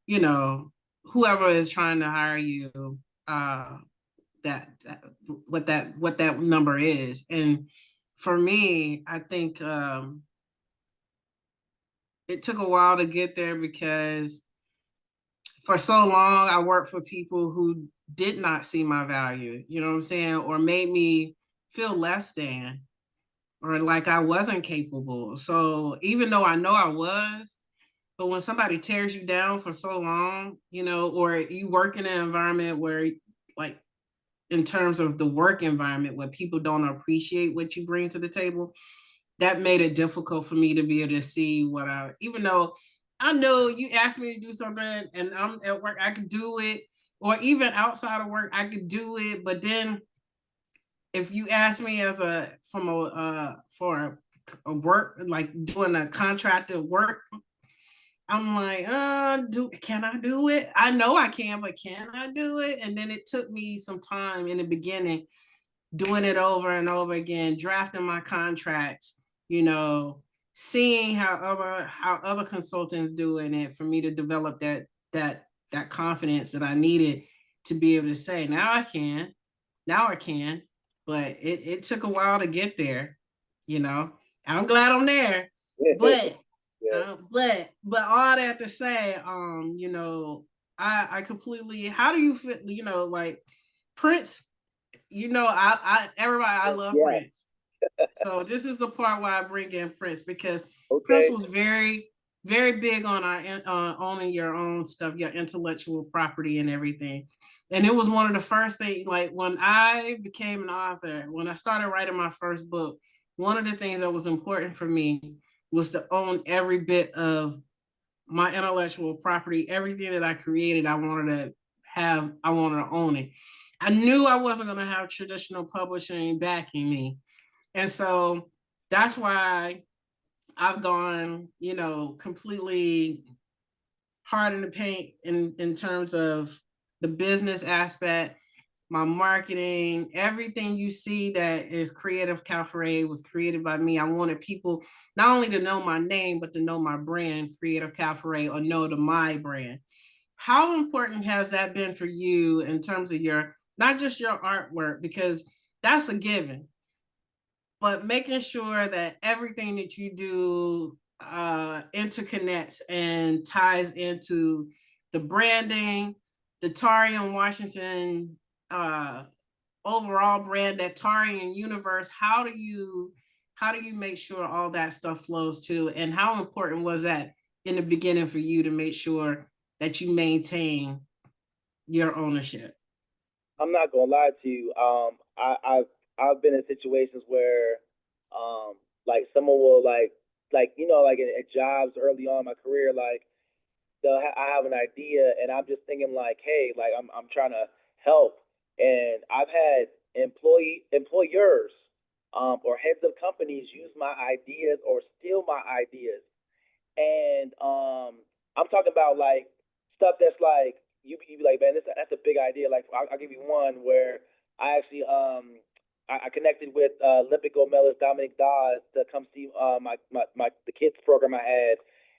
you know, whoever is trying to hire you, uh, that what that number is. And for me, I think it took a while to get there because for so long I worked for people who did not see my value, you know what I'm saying, or made me feel less than or like I wasn't capable. So even though I know I was, but when somebody tears you down for so long, or you work in an environment where like in terms of the work environment where people don't appreciate what you bring to the table, that made it difficult for me to be able to see even though I know you asked me to do something and I'm at work, I could do it, or even outside of work, I could do it. But then if you ask me as for a work, like doing a contracted work, I'm like, can I do it? I know I can, but can I do it? And then it took me some time in the beginning doing it over and over again, drafting my contracts, seeing how other consultants do it, and for me to develop that confidence that I needed to be able to say, now I can, but it took a while to get there, you know. I'm glad I'm there, but Yeah. all that to say, I completely. How do you feel? Like Prince. I everybody, I love Yeah. Prince. So this is the part where I bring in Prince because Prince Okay. was very, very big on owning your own stuff, your intellectual property and everything. And it was one of the first things, like when I became an author, when I started writing my first book, one of the things that was important for me was to own every bit of my intellectual property. Everything that I created, I wanted to have, I wanted to own it. I knew I wasn't going to have traditional publishing backing me. And so that's why I've gone, completely hard in the paint in terms of the business aspect, my marketing, everything you see that is Creative Cafe was created by me. I wanted people not only to know my name, but to know my brand, Creative Cafe, or know the M.A.I brand. How important has that been for you in terms of your, not just your artwork, because that's a given, but making sure that everything that you do interconnects and ties into the branding, the Tauren Washington overall brand, that Taurean universe. How do you make sure all that stuff flows too? And how important was that in the beginning for you to make sure that you maintain your ownership? I'm not gonna lie to you. I've been in situations where, like someone will like like at jobs early on in my career, like I have an idea and I'm just thinking like, hey, like I'm trying to help, and I've had employers, or heads of companies use my ideas or steal my ideas, and I'm talking about like stuff that's like you be like, man, that's a big idea. Like I'll give you one where I actually I connected with Olympic gold medalist Dominic Dawes to come see my the kids program I had,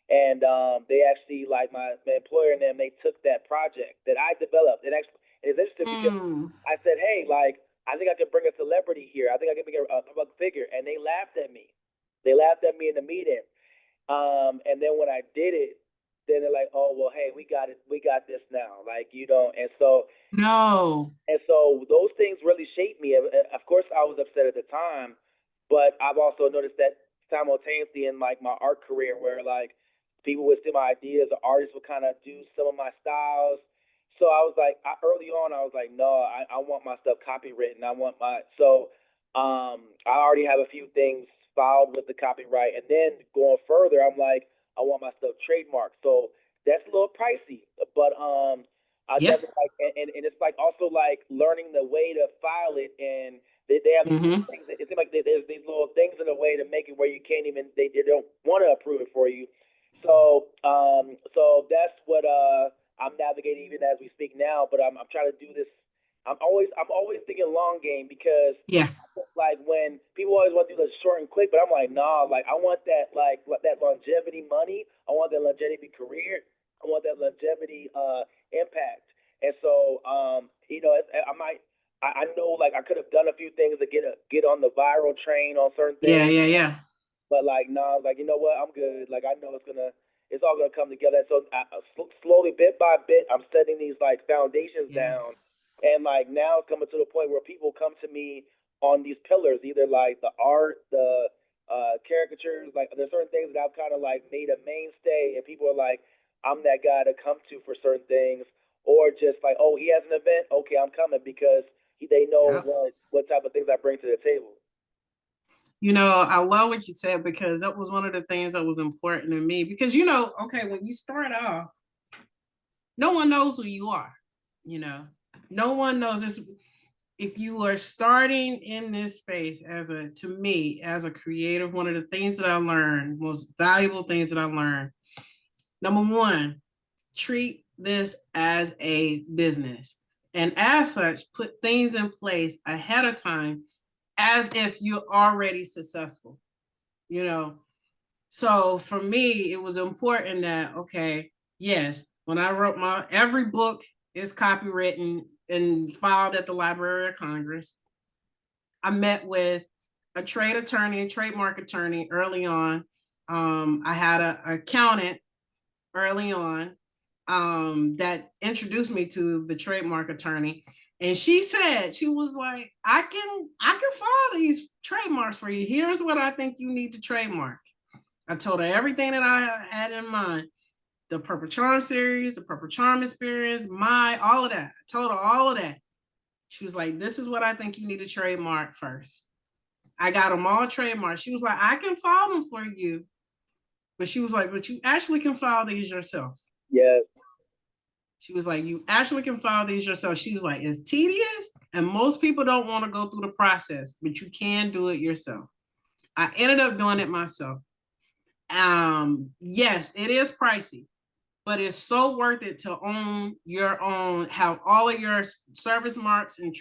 and they actually like my employer and them, they took that project that I developed, and actually it's interesting because Mm, I said, hey, like I think I could bring a celebrity here. I think I could bring a public figure, and they laughed at me. They laughed at me in the meeting. And then when I did it, then they're like, "Oh well, hey, we got this now." Like no. and so those things really shaped me. Of course, I was upset at the time, but I've also noticed that simultaneously in like my art career, where like people would steal my ideas, the artists would kind of do some of my styles. So I was like, early on, I was like, no, I want my stuff copywritten. I want my I already have a few things filed with the copyright, and then going further, I'm like, I want my stuff trademarked. So that's a little pricey, but I Yeah. definitely like, and it's like also like learning the way to file it, and they have these little Mm-hmm. things. It seems like there's these little things in a way to make it where you can't even they don't want to approve it for you. So that's what I'm navigating even as we speak now. But I'm trying to do this. I'm always thinking long game because Yeah. like when people always want to do the short and quick, but I'm like, nah, like I want that like that longevity money. I want that longevity career. I want that longevity impact. And so I might I know like I could have done a few things to get on the viral train on certain Yeah. things, Yeah. Yeah. but like, nah, like you know what, I'm good. Like I know it's all gonna come together. So slowly, bit by bit, I'm setting these like foundations Yeah. down, and like now it's coming to the point where people come to me on these pillars, either like the art, the caricatures. Like there's certain things that I've kind of like made a mainstay, and people are like, I'm that guy to come to for certain things, or just like, oh, he has an event, okay, I'm coming because they know Yeah. what type of things I bring to the table. I love what you said because that was one of the things that was important to me. Because, okay, when you start off, no one knows who you are. You know, no one knows this. If you are starting in this space to me, as a creative, one of the things that I learned, most valuable things that I learned, number one, treat this as a business. And as such, put things in place ahead of time as if you're already successful, you know. So for me, it was important that, okay, yes, when I wrote every book is copywritten and filed at the Library of Congress. I met with a trade attorney and trademark attorney early on. I had an accountant early on that introduced me to the trademark attorney. And she was like, I can file these trademarks for you. Here's what I think you need to trademark. I told her everything that I had in mind. the Purple Charm series, the Purple Charm experience, M.A.I, all of that. I told her all of that. She was like, this is what I think you need to trademark first. I got them all trademarked. She was like, I can file them for you. But she was like, but you actually can file these yourself. Yes. She was like, you actually can file these yourself. She was like, it's tedious and most people don't want to go through the process, but you can do it yourself. I ended up doing it myself. Yes, it is pricey, but it's so worth it to own your own, have all of your service marks and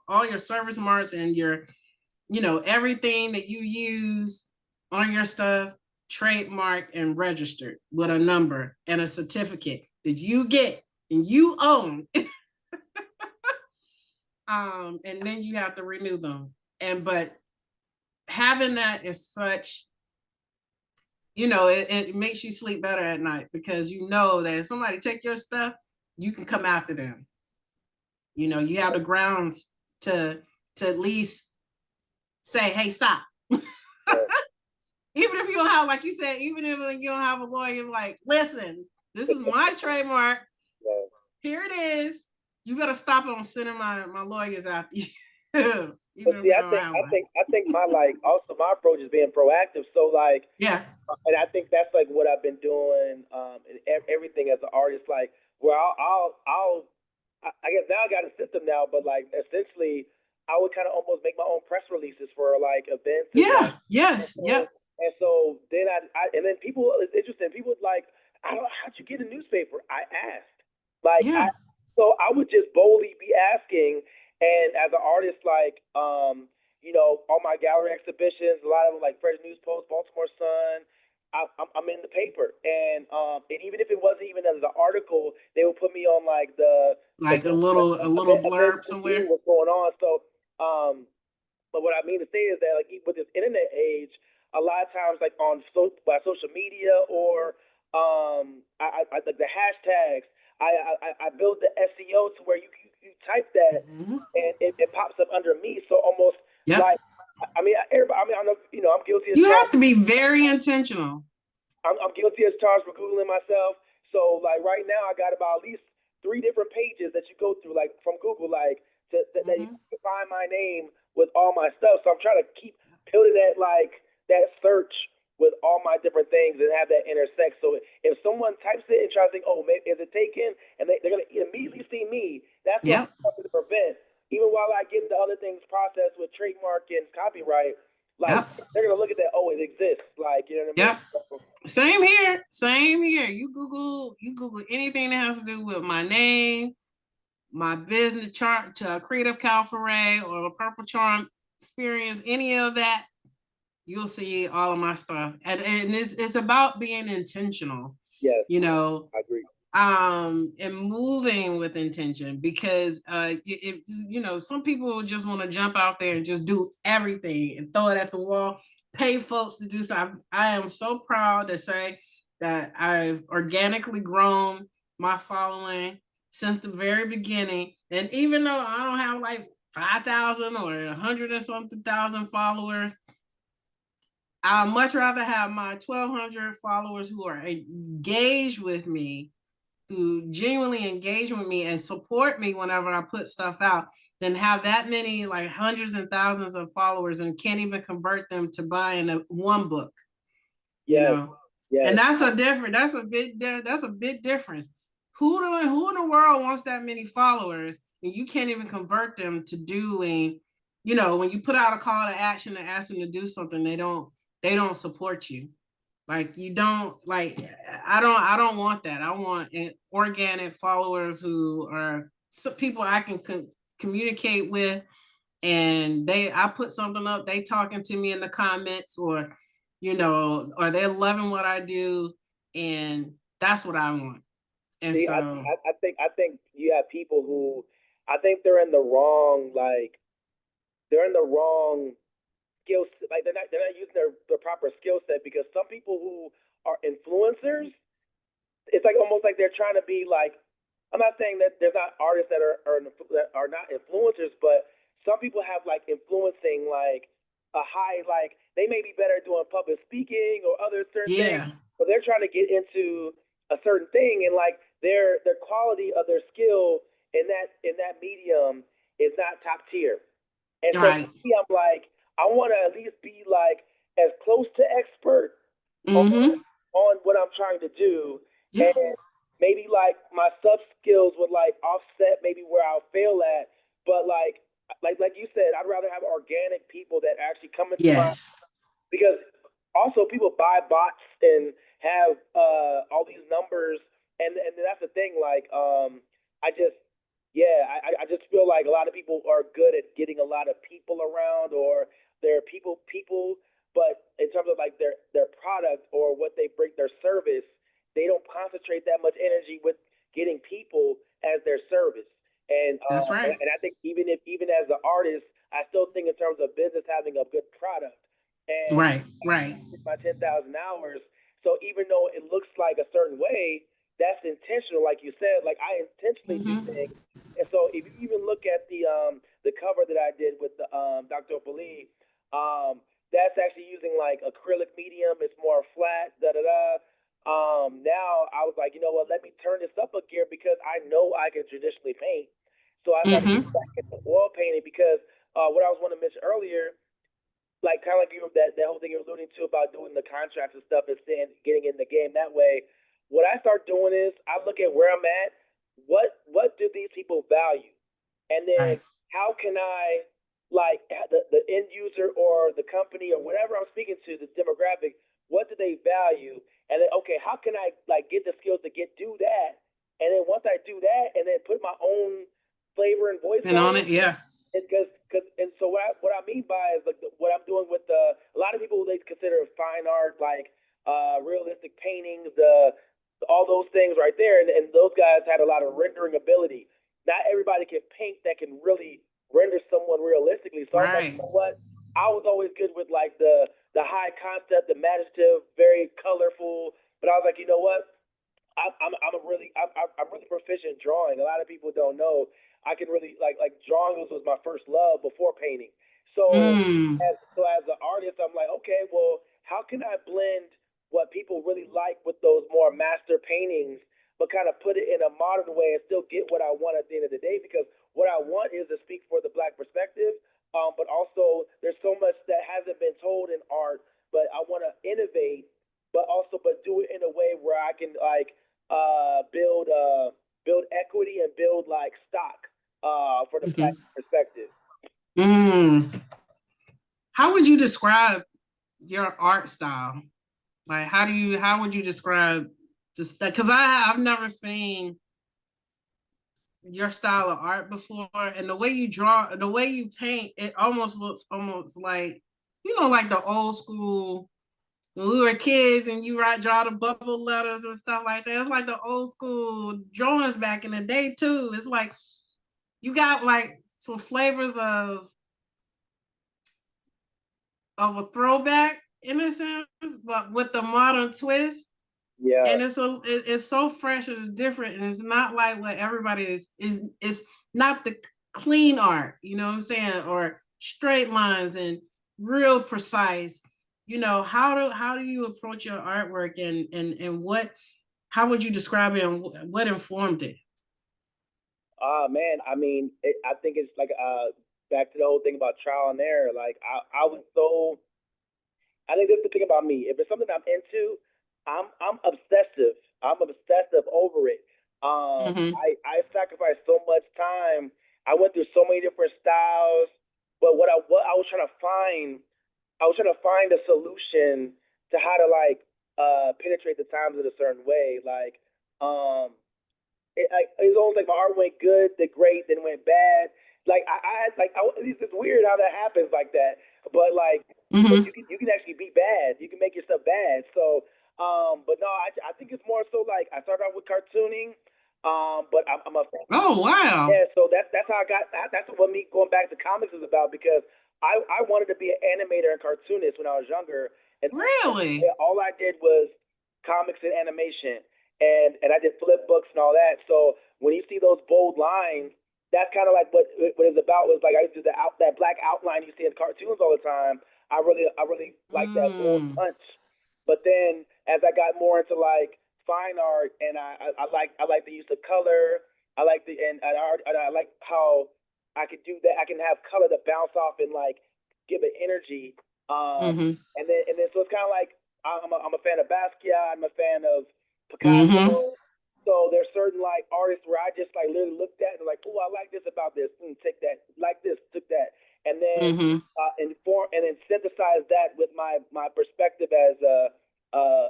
all your service marks and your, everything that you use on your stuff trademarked and registered with a number and a certificate that you get and you own. And then you have to renew them. But having that is such, it makes you sleep better at night because you know that if somebody take your stuff, you can come after them. You have the grounds to at least say, hey, stop. Even if you don't have, like you said, even if you don't have a lawyer, like, listen, this is my trademark. Here it is. You gotta stop on sending my lawyers after you. But see, I think my also my approach is being proactive. So yeah, and I think that's what I've been doing in everything as an artist. Where I guess now I got a system now, but essentially I would kind of almost make my own press releases for events. Yeah. Yes. Yep. And so then and then people, it's interesting. People I don't know, how'd you get a newspaper? I asked. Yeah. So I would just boldly be asking, and as an artist, all my gallery exhibitions, a lot of them Fresh News Post, Baltimore Sun. I'm in the paper, and even if it wasn't even as an article, they would put me on a little blurb somewhere. What's going on? So, but what I mean to say is that with this internet age, a lot of times by social media or I like the hashtags. I build the SEO to where you type that and it pops up under me. So almost everybody. I mean, I know I'm guilty. You have to be very intentional. I'm guilty as charged for Googling myself. So right now I got about at least 3 different pages that you go through from Google that you can find my name with all my stuff. So I'm trying to keep building that search with all my different things and have that intersect. So if someone types it and tries to think, oh, maybe is it taken? And they're going to immediately see me. That's what I'm trying to prevent. Even while I get the other things processed with trademark and copyright, they're going to look at that, oh, it exists. You know what I mean? Same here. Same here. You Google anything that has to do with my name, my business chart to a Creative Cabaret or a Purple Charm experience, any of that, you'll see all of my stuff. And it's about being intentional. Yes. I agree. And moving with intention because some people just want to jump out there and just do everything and throw it at the wall, pay folks to do stuff. I am so proud to say that I've organically grown my following since the very beginning. And even though I don't have 5,000 or 100 or something thousand followers, I'd much rather have my 1,200 followers who are engaged with me, who genuinely engage with me and support me whenever I put stuff out, than have that many hundreds and thousands of followers and can't even convert them to buying one book. Yes. And that's a big difference. Who in the world wants that many followers and you can't even convert them to doing, when you put out a call to action and ask them to do something, they don't support you. You don't I don't want that. I want organic followers who are people I can communicate with, and I put something up, they talking to me in the comments, or or they're loving what I do, and that's what I want. And see, so I think you have people who I think they're in the wrong skills. They're not using their proper skill set, because some people who are influencers, it's almost they're trying to be I'm not saying that there's not artists that are not influencers, but some people have influencing a high they may be better doing public speaking or other certain things, but they're trying to get into a certain thing, and like their quality of their skill in that medium is not top tier. And so Right. for me, I'm like, I want to at least be like as close to expert Mm-hmm. on what I'm trying to do, Yeah. and maybe like my sub skills would like offset maybe where I'll fail at, but like you said, I'd rather have organic people that actually come into my, Yes. because also people buy bots and have all these numbers, and that's the thing. Like, I just, yeah, I just feel like a lot of people are good at getting a lot of people around, or they're people, but in terms of like their product or what they bring, their service, they don't concentrate that much energy with getting people as their service. That's right. And I think even as an artist, I still think in terms of business having a good product, and Right. Right. my 10,000 hours. So even though it looks like a certain way, that's intentional, like you said. Like I intentionally do Mm-hmm. things, and so if you even look at the cover that I did with the Dr. Bali, that's actually using like acrylic medium. It's more flat. Da da da. Now I was like, you know what? Let me turn this up a gear because I know I can traditionally paint. So I started Mm-hmm. getting back into oil painting because what I was want to mention earlier, like kind of like you, that whole thing you're alluding to about doing the contracts and stuff and staying, getting in the game that way. What I start doing is I look at where I'm at. What do these people value, and then Right. how can I, like the end user or the company or whatever I'm speaking to, the demographic, what do they value, and then okay, how can I like get the skills to get do that, and then once I do that, and then put my own flavor and voice And on on it, it. Yeah. because and so what I mean by is like what I'm doing with a lot of people they consider fine art, like realistic paintings, the all those things right there, and those guys had a lot of rendering ability. Not everybody can paint that can really render someone realistically. So I was like, you Right. know what? I was always good with like the high concept, the imaginative, very colorful. But I was like, you know what? I'm really proficient in drawing. A lot of people don't know I can really like drawing was my first love before painting. So Mm. as an artist, I'm like, okay, well, how can I blend what people really like with those more master paintings, but kind of put it in a modern way and still get what I want at the end of the day? Because what I want is to speak for the black perspective, but also there's so much that hasn't been told in art, but I want to innovate, but do it in a way where I can like build equity and build like stock for the black Mm-hmm. perspective. Mm. How would you describe your art style? Like, how would you describe just that? Because I've never seen your style of art before, and the way you draw, the way you paint, it almost looks almost like, like the old school when we were kids and you draw the bubble letters and stuff like that. It's like the old school drawings back in the day too. It's like you got like some flavors of a throwback in a sense, but with the modern twist. Yeah. And it's so fresh, it's different, and it's not like what everybody is not the clean art, you know what I'm saying, or straight lines and real precise. How do you approach your artwork, and what how would you describe it, and what informed it? Man, I mean, I think it's like back to the whole thing about trial and error. Like I was so I think that's the thing about me. If it's something I'm into, I'm obsessive. I'm obsessive over it. Mm-hmm. I sacrificed so much time. I went through so many different styles, but what I was trying to find, I was trying to find a solution to how to like penetrate the times in a certain way. Like um it was almost like my art went good, then great, then went bad. Like it's weird how that happens like that. But like, but Mm-hmm. you can actually be bad. You can make yourself bad. So, but no, I think it's more so like I started out with cartooning, but I'm a Oh, wow. yeah, so that's how I got. That's what me going back to comics is about because I wanted to be an animator and cartoonist when I was younger, and Really? all I did was comics and animation, and I did flip books and all that. So when you see those bold lines, that's kind of like what it's about. Was like I used to do that black outline you see in cartoons all the time. I really like that bold Mm. punch. But then as I got more into like fine art, and I like the use of color. I like I like how I can do that. I can have color to bounce off and like give it energy. Mm-hmm. And then so it's kind of like I'm a fan of Basquiat. I'm a fan of Mm-hmm. Picasso. So there's certain like artists where I just like literally looked at and like, oh, I like this about this. Take that, like this, took that, and then Mm-hmm. inform and then synthesize that with my perspective as a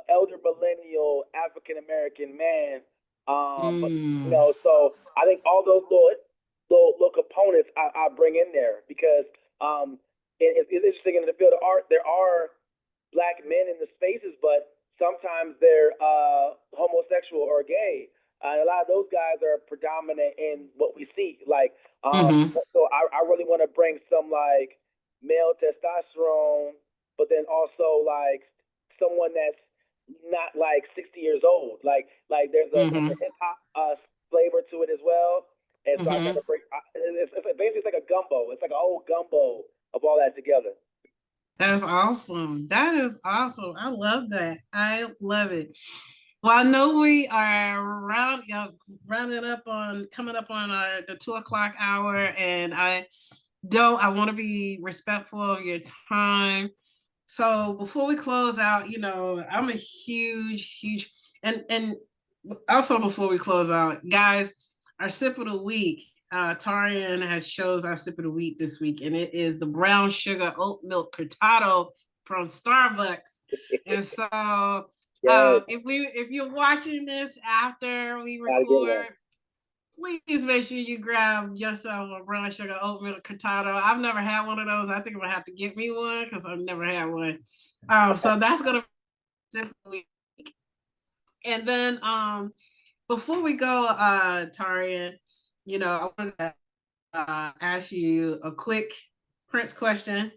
elder millennial African American man. But you Mm. know, so I think all those little components I bring in there because it's interesting in the field of art. There are black men in the spaces, but sometimes they're homosexual or gay. And a lot of those guys are predominant in what we see. Like, Mm-hmm. so I really want to bring some like male testosterone, but then also like someone that's not like 60 years old. Like there's Mm-hmm. a hip hop flavor to it as well. And so I try Mm-hmm. to bring it's basically it's like a gumbo. It's like a whole gumbo of all that together. That's awesome. That is awesome. I love that. I love it. Well, I know we are rounding up on coming up on the 2 o'clock hour, and I want to be respectful of your time. So before we close out, I'm a huge, and also before we close out, guys, our sip of the week. Taurean has chose our sip of the week this week, and it is the brown sugar oat milk cortado from Starbucks. And so, Yes, if you're watching this after we gotta get one. record, please make sure you grab yourself a brown sugar oat milk cortado. I've never had one of those. I think I'm gonna have to get me one because I've never had one. So that's gonna be, and then before we go, Tarian, I want to ask you a quick Prince question,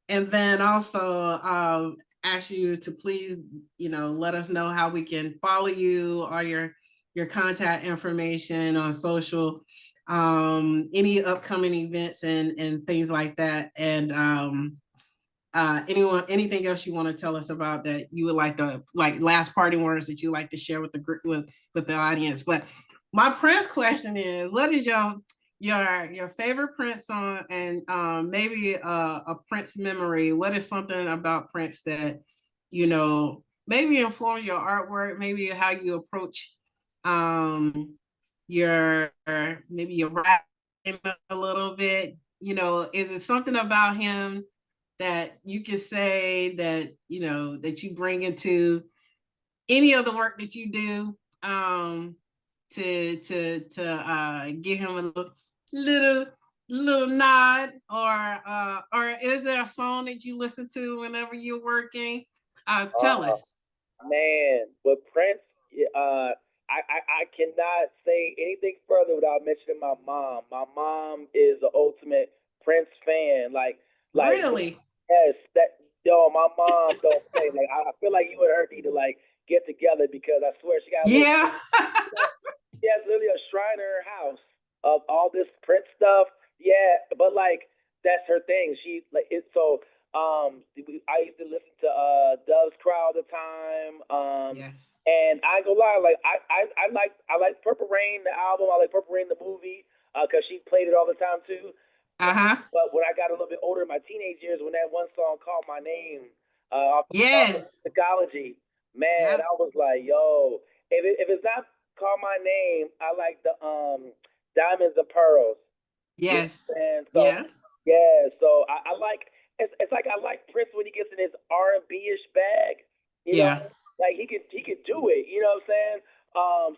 and then also ask you to please, let us know how we can follow you or your contact information on social, any upcoming events and things like that, and anything else you want to tell us about that you would like to, like, last parting words that you like to share with the group, with the audience. But my Prince question is, what is your favorite Prince song, and maybe a Prince memory? What is something about Prince that maybe inform your artwork, maybe how you approach your maybe your rap a little bit? Is it something about him that you can say that that you bring into any of the work that you do, to give him a little little nod, or is there a song that you listen to whenever you're working? Tell Oh us. man, with Prince, I cannot say anything further without mentioning my mom. My mom is the ultimate Prince fan. Like Really? yes, that yo, my mom don't play. Like I feel like you and her need to like get together because I swear she got a little. Yeah. She has literally a shrine in her house of all this Prince stuff. Yeah, but like that's her thing. She like it's so. I used to listen to Dove's Cry all the time. Yes. And I ain't gonna lie, like I like Purple Rain the album. I like Purple Rain the movie because she played it all the time too. Uh-huh. But when I got a little bit older in my teenage years, when that one song called my name off of Yes. Psychology, man, Yep. I was like, yo, if it's not call my name, I like the Diamonds and Pearls. You know Yes. what I'm saying? So Yes. yeah, so I like it's like I like Prince when he gets in his R&B ish bag. You know, Yeah. like he could do it. You know what I'm saying?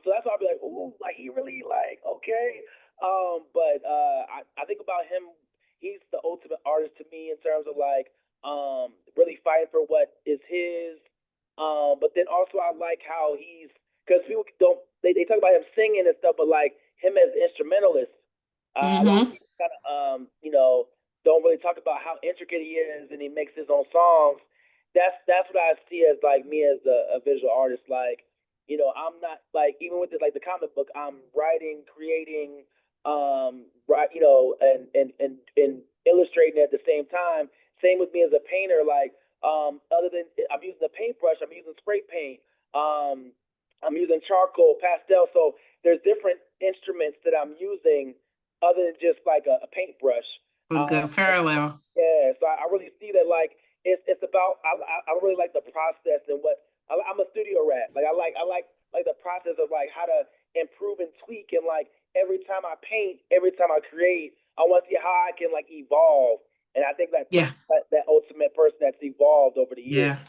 So that's why I'll be like, ooh, like he really like okay. But I think about him. He's the ultimate artist to me in terms of like really fighting for what is his. But then also I like how he's because people don't they talk about him singing and stuff, but like him as an instrumentalist, a lot of Mm-hmm. people kind of you know don't really talk about how intricate he is and he makes his own songs. That's what I see as like me as a visual artist. Like I'm not like even with like the comic book, I'm writing, creating, right, and illustrating at the same time. Same with me as a painter. Like other than I'm using a paintbrush, I'm using spray paint. Um, I'm using charcoal, pastel. So there's different instruments that I'm using other than just like a paintbrush. A good parallel. Yeah, so I really see that like it's about I really like the process and what I'm a studio rat. Like I like the process of like how to improve and tweak and like every time I paint, every time I create, I want to see how I can like evolve. And I think that Yeah. that ultimate person that's evolved over the years. Yeah.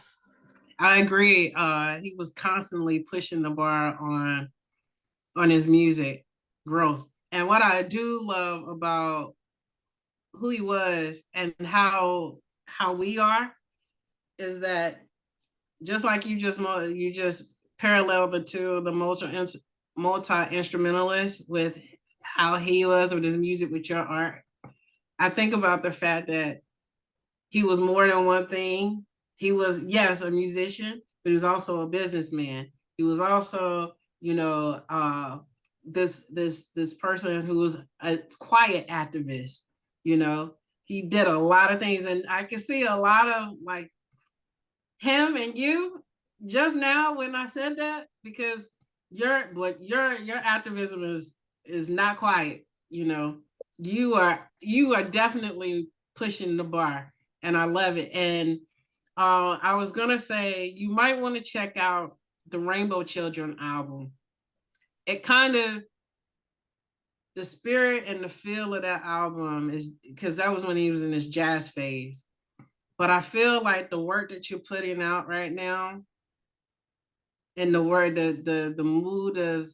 I agree. He was constantly pushing the bar on his music growth. And what I do love about who he was and how we are is that just like you just parallel the two, the multi instrumentalist with how he was with his music with your art. I think about the fact that he was more than one thing. He was, yes, a musician, but he was also a businessman. He was also, this person who was a quiet activist. You know, he did a lot of things, and I can see a lot of like him and you just now when I said that, because your activism is not quiet. You know, you are definitely pushing the bar, and I love it. And I was gonna say you might want to check out the Rainbow Children album. It kind of, the spirit and the feel of that album is because that was when he was in his jazz phase. But I feel like the work that you're putting out right now and the mood of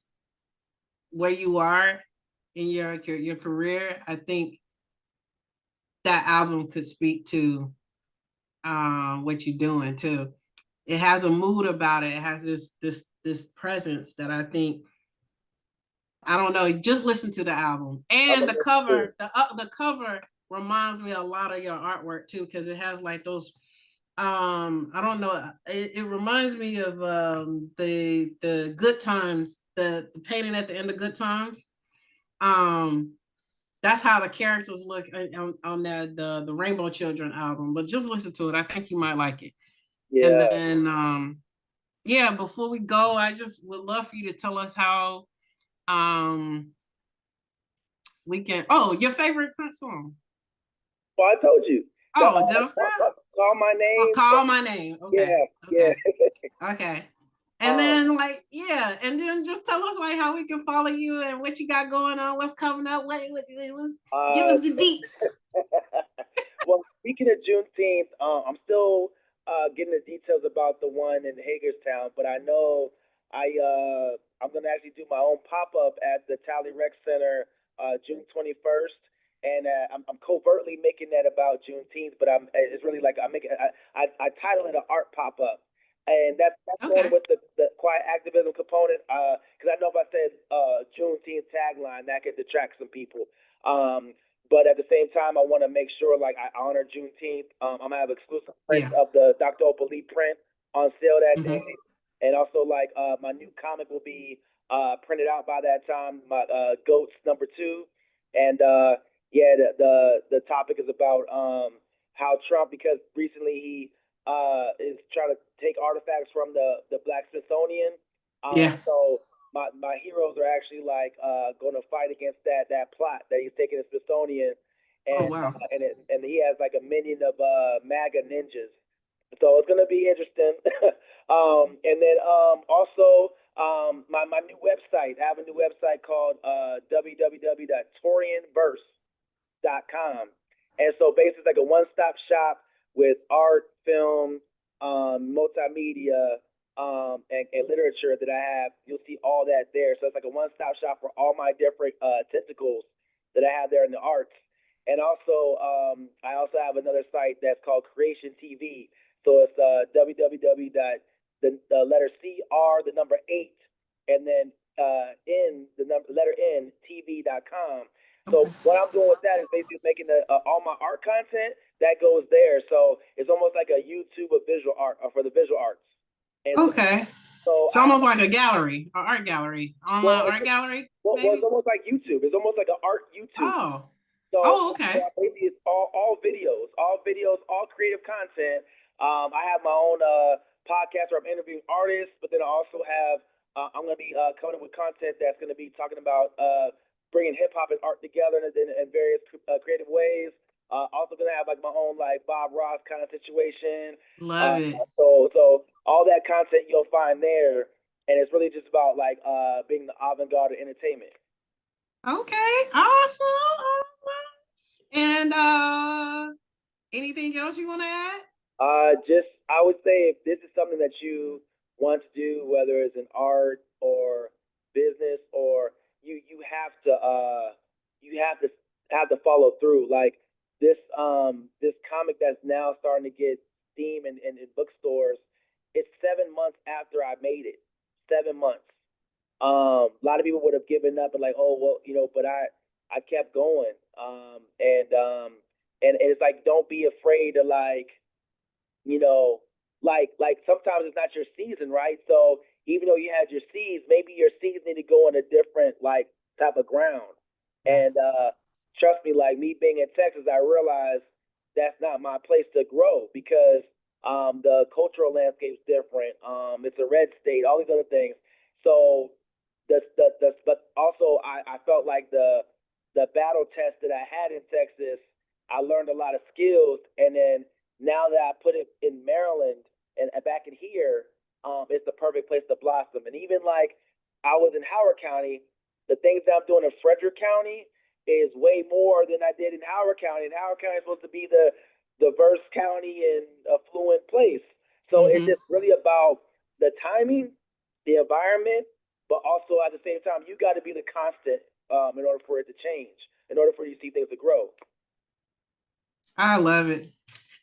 where you are in your career, I think that album could speak to what you're doing too. It has a mood about it. It has this presence that I think, I don't know. Just listen to the album and the cover. The cover reminds me a lot of your artwork too, because it has like those. I don't know. It reminds me of the Good Times, the painting at the end of Good Times. Um, that's how the characters look on the Rainbow Children album. But just listen to it. I think you might like it. And Yeah. then yeah, before we go, I just would love for you to tell us how um we can. Oh, your favorite Prince song? Well, I told you. The, Oh, Del Scott. call my Oh, name. call my name. Okay, Yeah, yeah. okay, okay. And then like yeah, and then just tell us like how we can follow you and what you got going on, what's coming up. What it was. Give us the deets. Well, speaking of Juneteenth, I'm still getting the details about the one in Hagerstown, but I know I'm gonna actually do my own pop up at the Tally Rec Center June 21st, and I'm covertly making that about Juneteenth, but it's really like I title it an art pop up. And that's going Okay. with the quiet activism component, because I know if I said Juneteenth tagline, that could detract some people. But at the same time, I want to make sure like I honor Juneteenth. I'm gonna have exclusive prints Yeah. of the Dr. Opal print on sale that Mm-hmm. day, and also like my new comic will be printed out by that time. My Goats #2, and yeah, the topic is about how Trump, because recently he is trying to take artifacts from the Black Smithsonian. Yeah. So my heroes are actually like going to fight against that plot that he's taking the Smithsonian, Oh and wow. and he has like a minion of MAGA ninjas. So it's gonna be interesting. And then also my new website. I have a new website called www.taurianverse.com. And so basically like a one-stop shop with art, film, multimedia, and literature that I have. You'll see all that there. So it's like a one-stop shop for all my different tentacles that I have there in the arts. And also, I also have another site that's called Creation TV. So it's www. The letter CR, the number 8, and then N, the number letter N, TV.com. So Okay. what I'm doing with that is basically making all my art content that goes there. So it's almost like a YouTube of visual art for the visual arts. And Okay. so It's almost like a gallery, an art gallery, well, online art gallery, it's maybe. almost like YouTube. It's almost like an art YouTube. Oh. So Oh, okay. basically, it's all videos, all creative content. I have my own podcast where I'm interviewing artists, but then I also have I'm going to be coming up with content that's going to be talking about bringing hip hop and art together in various creative ways. Also going to have like my own like Bob Ross kind of situation. Love it. So all that content you'll find there, and it's really just about like being the avant-garde of entertainment. Okay, awesome. And anything else you want to add? Just I would say if this is something that you want to do, whether it's in art or business, or you have to follow through. Like this comic that's now starting to get steam in bookstores. It's 7 months after I made it. 7 months. A lot of people would have given up and like, oh well, but I kept going. And it's like don't be afraid to like you know, like sometimes it's not your season, right? So even though you had your seeds, maybe your seeds need to go on a different like type of ground. And trust me, like me being in Texas, I realized that's not my place to grow because the cultural landscape's different. It's a red state, all these other things. So but also I felt like the battle test that I had in Texas, I learned a lot of skills, and then now that I put it in Maryland and back in here, it's the perfect place to blossom. And even like I was in Howard County, the things that I'm doing in Frederick County is way more than I did in Howard County. And Howard County is supposed to be the diverse county and affluent place. So it's Mm-hmm. just really about the timing, the environment, but also at the same time, you got to be the constant in order for it to change, in order for you to see things to grow. I love it.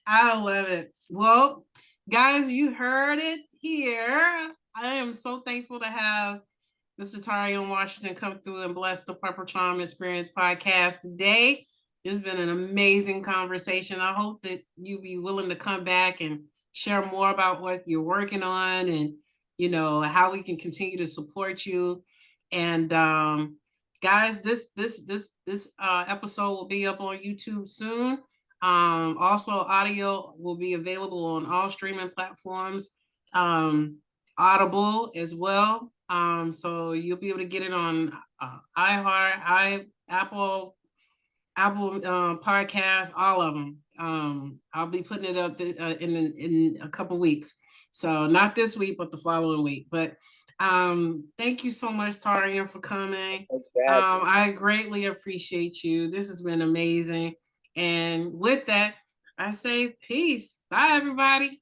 I love it. Well, guys, you heard it here. I am so thankful to have Mr. Tauren Washington come through and bless the Purple Charm Experience podcast today. It's been an amazing conversation. I hope that you be willing to come back and share more about what you're working on and how we can continue to support you. And guys, this episode will be up on YouTube soon. Also, audio will be available on all streaming platforms, Audible as well. So you'll be able to get it on iHeart, Apple Podcasts, all of them. I'll be putting it up in a couple weeks. So not this week, but the following week. But thank you so much, Tauren, for coming. I greatly appreciate you. This has been amazing. And with that, I say peace. Bye, everybody.